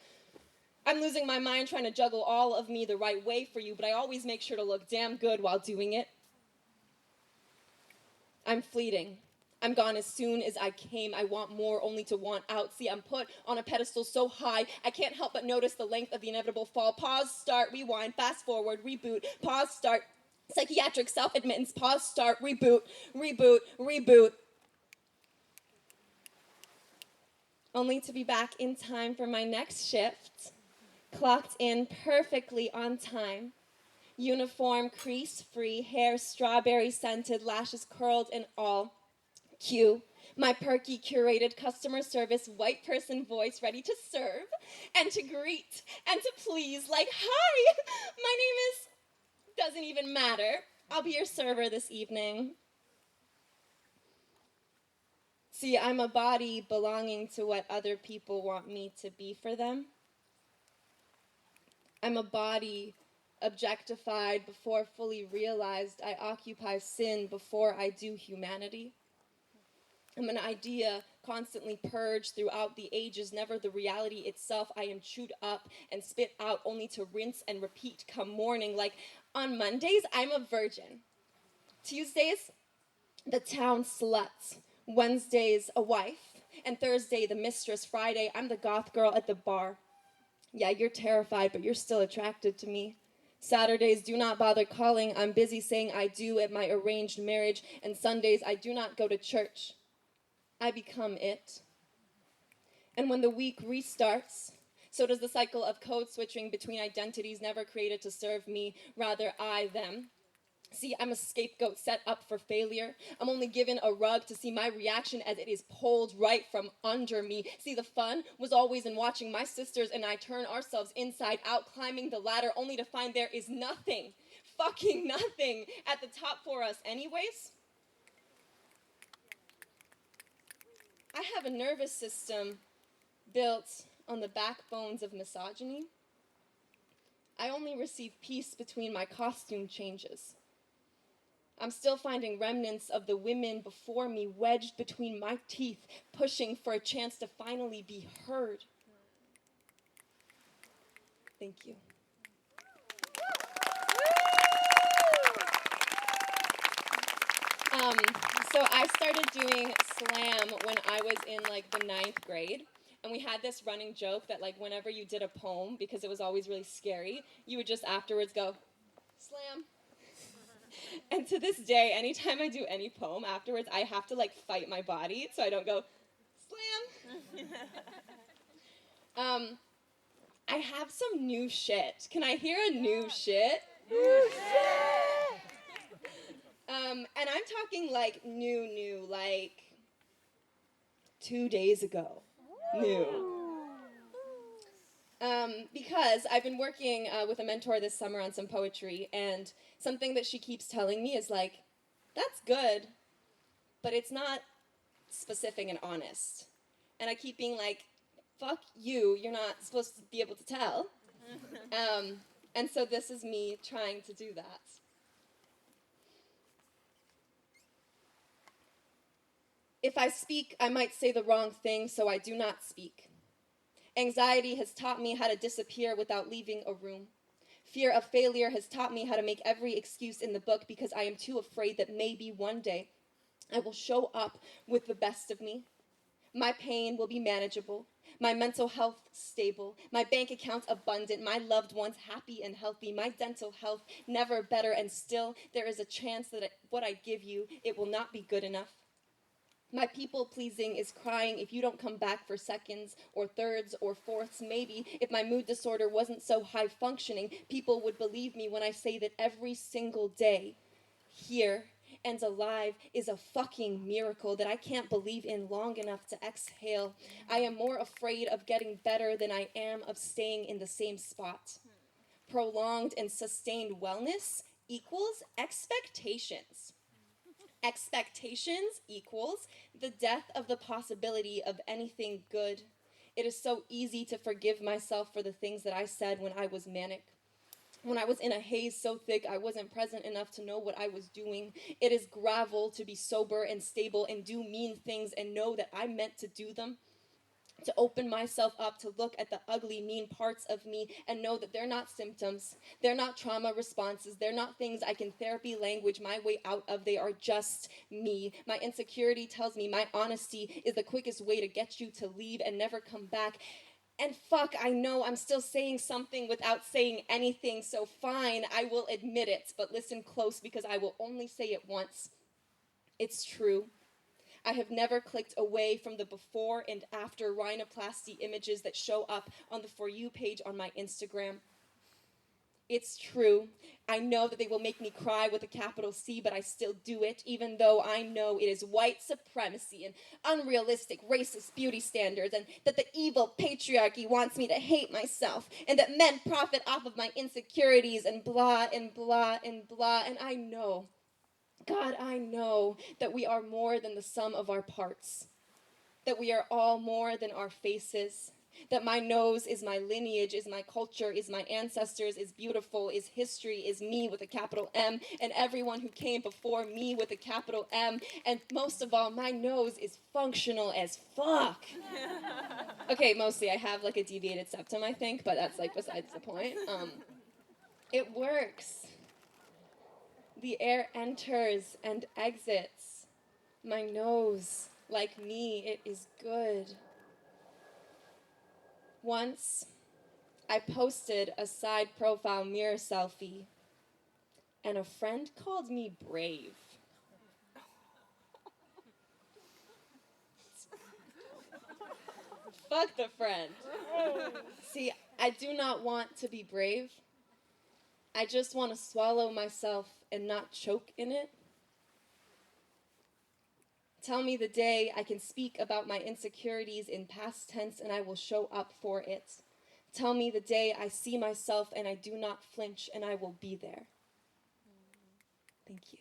I'm losing my mind trying to juggle all of me the right way for you, but I always make sure to look damn good while doing it. I'm fleeting. I'm gone as soon as I came. I want more only to want out. See, I'm put on a pedestal so high, I can't help but notice the length of the inevitable fall. Pause, start, rewind, fast forward, reboot. Pause, start, psychiatric self-admittance. Pause, start, reboot. Only to be back in time for my next shift. Clocked in perfectly on time. Uniform, crease-free, hair strawberry-scented, lashes curled and all. Cue my perky, curated customer service white person voice ready to serve and to greet and to please, like, hi, my name is, doesn't even matter. I'll be your server this evening. See, I'm a body belonging to what other people want me to be for them. I'm a body objectified before fully realized. I occupy sin before I do humanity. I'm an idea constantly purged throughout the ages, never the reality itself. I am chewed up and spit out only to rinse and repeat come morning. Like on Mondays, I'm a virgin. Tuesdays, the town slut. Wednesdays, a wife. And Thursday, the mistress. Friday, I'm the goth girl at the bar. Yeah, you're terrified, but you're still attracted to me. Saturdays, do not bother calling. I'm busy saying I do at my arranged marriage. And Sundays, I do not go to church. I become it. And when the week restarts, so does the cycle of code switching between identities never created to serve me, rather I, them. See, I'm a scapegoat set up for failure. I'm only given a rug to see my reaction as it is pulled right from under me. See, the fun was always in watching my sisters and I turn ourselves inside out, climbing the ladder, only to find there is nothing, fucking nothing at the top for us anyways. I have a nervous system built on the backbones of misogyny. I only receive peace between my costume changes. I'm still finding remnants of the women before me wedged between my teeth, pushing for a chance to finally be heard. Thank you. So I started doing slam when I was in like the 9th grade. And we had this running joke that like whenever you did a poem, because it was always really scary, you would just afterwards go, slam. And to this day, anytime I do any poem afterwards, I have to like fight my body so I don't go, slam. I have some new shit. Can I hear a new shit? New shit! And I'm talking like new, like 2 days ago. New. Because I've been working with a mentor this summer on some poetry, and something that she keeps telling me is like, that's good, but it's not specific and honest. And I keep being like, fuck you, you're not supposed to be able to tell. And so this is me trying to do that. If I speak, I might say the wrong thing, so I do not speak. Anxiety has taught me how to disappear without leaving a room. Fear of failure has taught me how to make every excuse in the book because I am too afraid that maybe one day I will show up with the best of me. My pain will be manageable, my mental health stable, my bank account abundant, my loved ones happy and healthy, my dental health never better, and still there is a chance that what I give you, it will not be good enough. My people pleasing is crying if you don't come back for seconds or thirds or fourths. Maybe if my mood disorder wasn't so high functioning, people would believe me when I say that every single day here and alive is a fucking miracle that I can't believe in long enough to exhale. I am more afraid of getting better than I am of staying in the same spot. Prolonged and sustained wellness equals expectations. Expectations equals the death of the possibility of anything good. It is so easy to forgive myself for the things that I said when I was manic. When I was in a haze so thick I wasn't present enough to know what I was doing. It is gravel to be sober and stable and do mean things and know that I meant to do them. To open myself up to look at the ugly, mean parts of me and know that they're not symptoms, they're not trauma responses, they're not things I can therapy language my way out of, they are just me. My insecurity tells me my honesty is the quickest way to get you to leave and never come back. And fuck, I know I'm still saying something without saying anything, so fine, I will admit it, but listen close because I will only say it once. It's true. I have never clicked away from the before and after rhinoplasty images that show up on the For You page on my Instagram. It's true. I know that they will make me cry with a capital C, but I still do it, even though I know it is white supremacy and unrealistic racist beauty standards, and that the evil patriarchy wants me to hate myself, and that men profit off of my insecurities, and blah, and blah, and blah. And I know, God, I know that we are more than the sum of our parts, that we are all more than our faces, that my nose is my lineage, is my culture, is my ancestors, is beautiful, is history, is me with a capital M, and everyone who came before me with a capital M, and most of all, my nose is functional as fuck. Okay, mostly I have like a deviated septum, I think, but that's like besides the point. It works. The air enters and exits. My nose, like me, it is good. Once, I posted a side profile mirror selfie, and a friend called me brave. Fuck the friend. See, I do not want to be brave. I just want to swallow myself and not choke in it. Tell me the day I can speak about my insecurities in past tense and I will show up for it. Tell me the day I see myself and I do not flinch and I will be there. Thank you.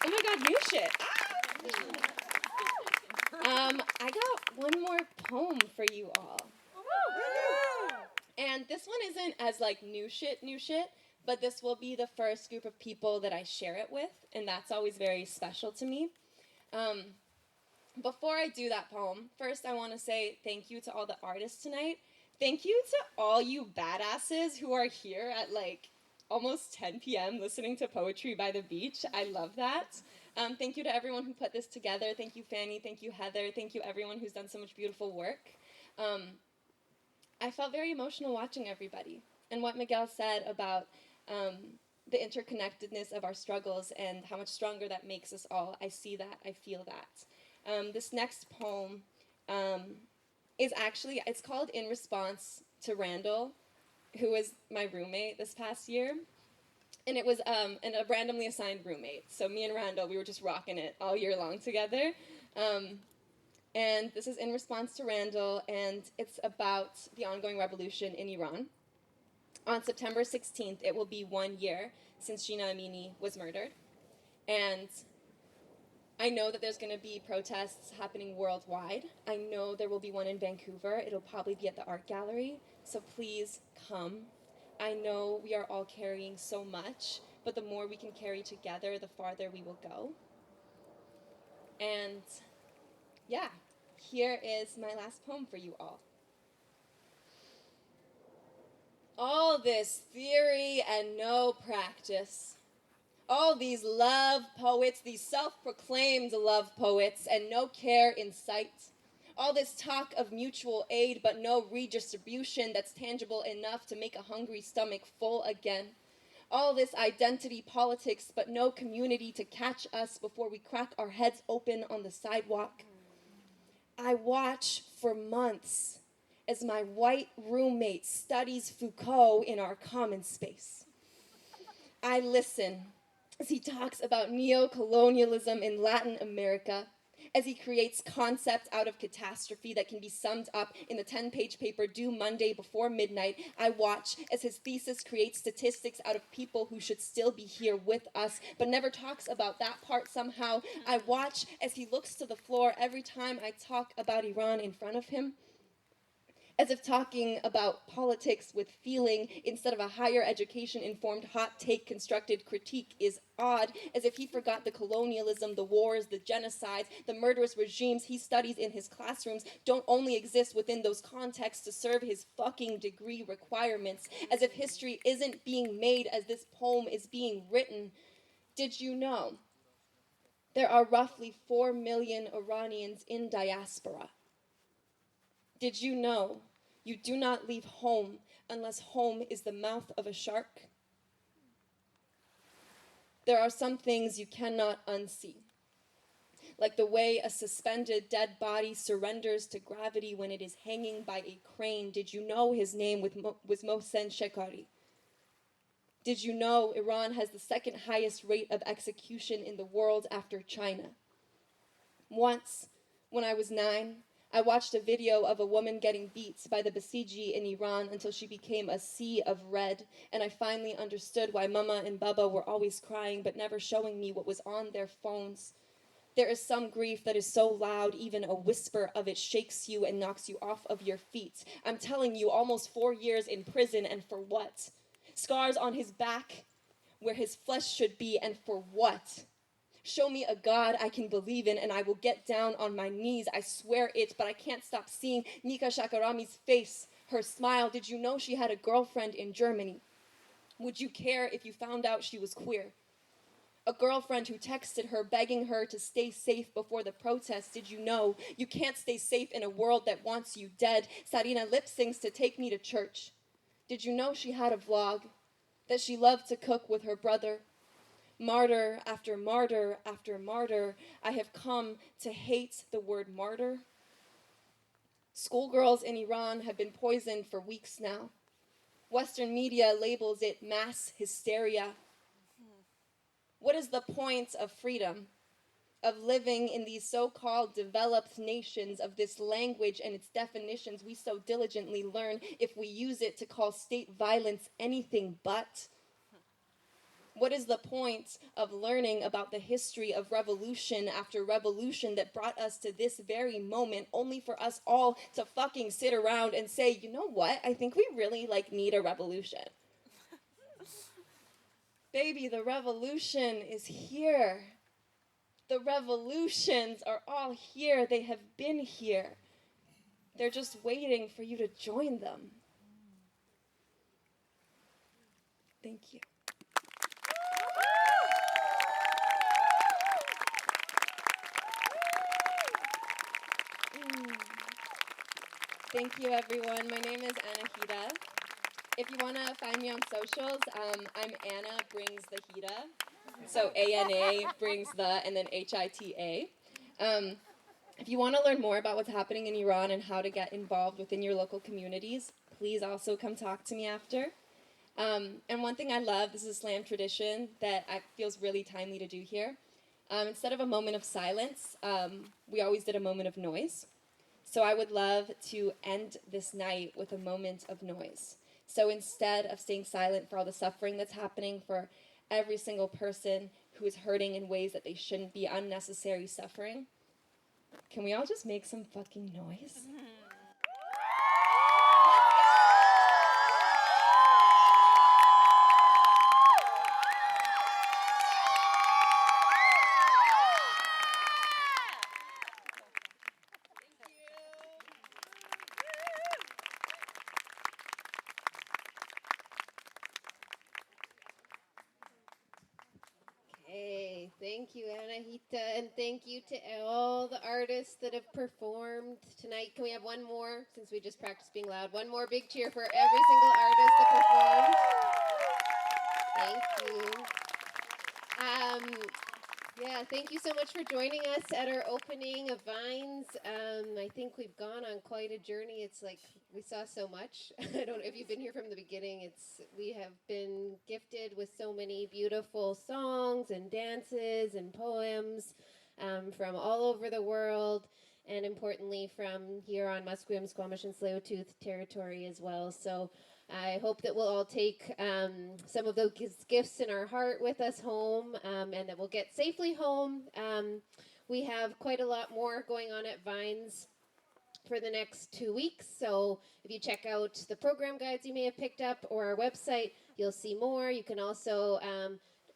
Oh my God, new shit. I got one more poem for you all. And this one isn't as like new shit, but this will be the first group of people that I share it with, and that's always very special to me. Before I do that poem, first I want to say thank you to all the artists tonight. Thank you to all you badasses who are here at like almost 10 p.m. listening to poetry by the beach. I love that. Thank you to everyone who put this together. Thank you, Fanny. Thank you, Heather. Thank you, everyone who's done so much beautiful work. I felt very emotional watching everybody. And what Miguel said about the interconnectedness of our struggles and how much stronger that makes us all, I see that, I feel that. This next poem is actually, it's called In Response to Randall, who was my roommate this past year. And it was a randomly assigned roommate. So me and Randall, we were just rocking it all year long together. And this is in response to Randall, and it's about the ongoing revolution in Iran. On September 16th, it will be 1 year since Gina Amini was murdered. And I know that there's going to be protests happening worldwide. I know there will be one in Vancouver. It'll probably be at the art gallery. So please come. I know we are all carrying so much, but the more we can carry together, the farther we will go. And yeah, here is my last poem for you all. All this theory and no practice. All these love poets, these self-proclaimed love poets, and no care in sight. All this talk of mutual aid, but no redistribution that's tangible enough to make a hungry stomach full again. All this identity politics, but no community to catch us before we crack our heads open on the sidewalk. I watch for months as my white roommate studies Foucault in our common space. I listen as he talks about neo-colonialism in Latin America, as he creates concepts out of catastrophe that can be summed up in the 10-page paper due Monday before midnight. I watch as his thesis creates statistics out of people who should still be here with us, but never talks about that part somehow. I watch as he looks to the floor every time I talk about Iran in front of him, as if talking about politics with feeling instead of a higher education-informed hot take constructed critique is odd, as if he forgot the colonialism, the wars, the genocides, the murderous regimes he studies in his classrooms don't only exist within those contexts to serve his fucking degree requirements, as if history isn't being made as this poem is being written. Did you know there are roughly 4 million Iranians in diaspora? Did you know you do not leave home unless home is the mouth of a shark? There are some things you cannot unsee, like the way a suspended dead body surrenders to gravity when it is hanging by a crane. Did you know his name was Mohsen Shekari? Did you know Iran has the second highest rate of execution in the world after China? Once, when I was 9, I watched a video of a woman getting beat by the Basiji in Iran until she became a sea of red, and I finally understood why Mama and Baba were always crying but never showing me what was on their phones. There is some grief that is so loud, even a whisper of it shakes you and knocks you off of your feet. I'm telling you, almost 4 years in prison, and for what? Scars on his back, where his flesh should be, and for what? Show me a God I can believe in, and I will get down on my knees. I swear it, but I can't stop seeing Nika Shakarami's face, her smile. Did you know she had a girlfriend in Germany? Would you care if you found out she was queer? A girlfriend who texted her, begging her to stay safe before the protest. Did you know you can't stay safe in a world that wants you dead? Sarina lip syncs to Take Me to Church. Did you know she had a vlog, that she loved to cook with her brother? Martyr after martyr after martyr, I have come to hate the word martyr. Schoolgirls in Iran have been poisoned for weeks now. Western media labels it mass hysteria. What is the point of freedom, of living in these so-called developed nations, of this language and its definitions we so diligently learn, if we use it to call state violence anything but? What is the point of learning about the history of revolution after revolution that brought us to this very moment, only for us all to fucking sit around and say, you know what, I think we really need a revolution. Baby, the revolution is here. The revolutions are all here. They have been here. They're just waiting for you to join them. Thank you. Thank you, everyone. My name is Anahita. If you want to find me on socials, I'm Anna Brings the Hita. So ANA brings the, and then HITA. If you want to learn more about what's happening in Iran and how to get involved within your local communities, please also come talk to me after. And one thing I love, this is a slam tradition that feels really timely to do here. Instead of a moment of silence, we always did a moment of noise. So I would love to end this night with a moment of noise. So instead of staying silent for all the suffering that's happening, for every single person who is hurting in ways that they shouldn't be, unnecessary suffering, can we all just make some fucking noise? Thank you, Anahita, and thank you to all the artists that have performed tonight. Can we have one more, since we just practiced being loud? One more big cheer for every single artist that performed. Thank you. Yeah, thank you so much for joining us at our opening of Vines. I think we've gone on quite a journey. It's like we saw so much. I don't know if you've been here from the beginning. We have been gifted with so many beautiful songs and dances and poems from all over the world, and importantly from here on Musqueam, Squamish, and Tsleil-Waututh territory as well. So I hope that we'll all take some of those gifts in our heart with us home, and that we'll get safely home. We have quite a lot more going on at Vines for the next 2 weeks. So if you check out the program guides you may have picked up or our website, you'll see more. You can also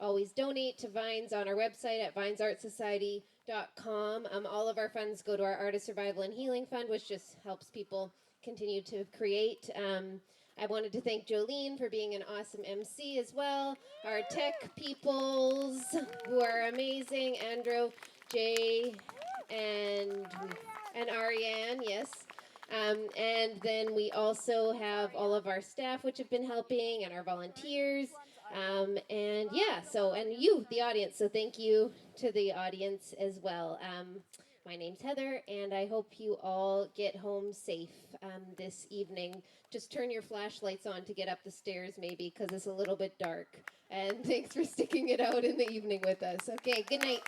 always donate to Vines on our website at vinesartsociety.com. All of our funds go to our Artist Survival and Healing Fund, which just helps people continue to create. I wanted to thank Jolene for being an awesome MC as well. Our tech peoples who are amazing, Andrew, Jay, and Ariane, yes. And then we also have all of our staff which have been helping, and our volunteers. And yeah, and you, the audience. So thank you to the audience as well. My name's Heather, and I hope you all get home safe this evening. Just turn your flashlights on to get up the stairs, maybe, because it's a little bit dark. And thanks for sticking it out in the evening with us. Okay, good night.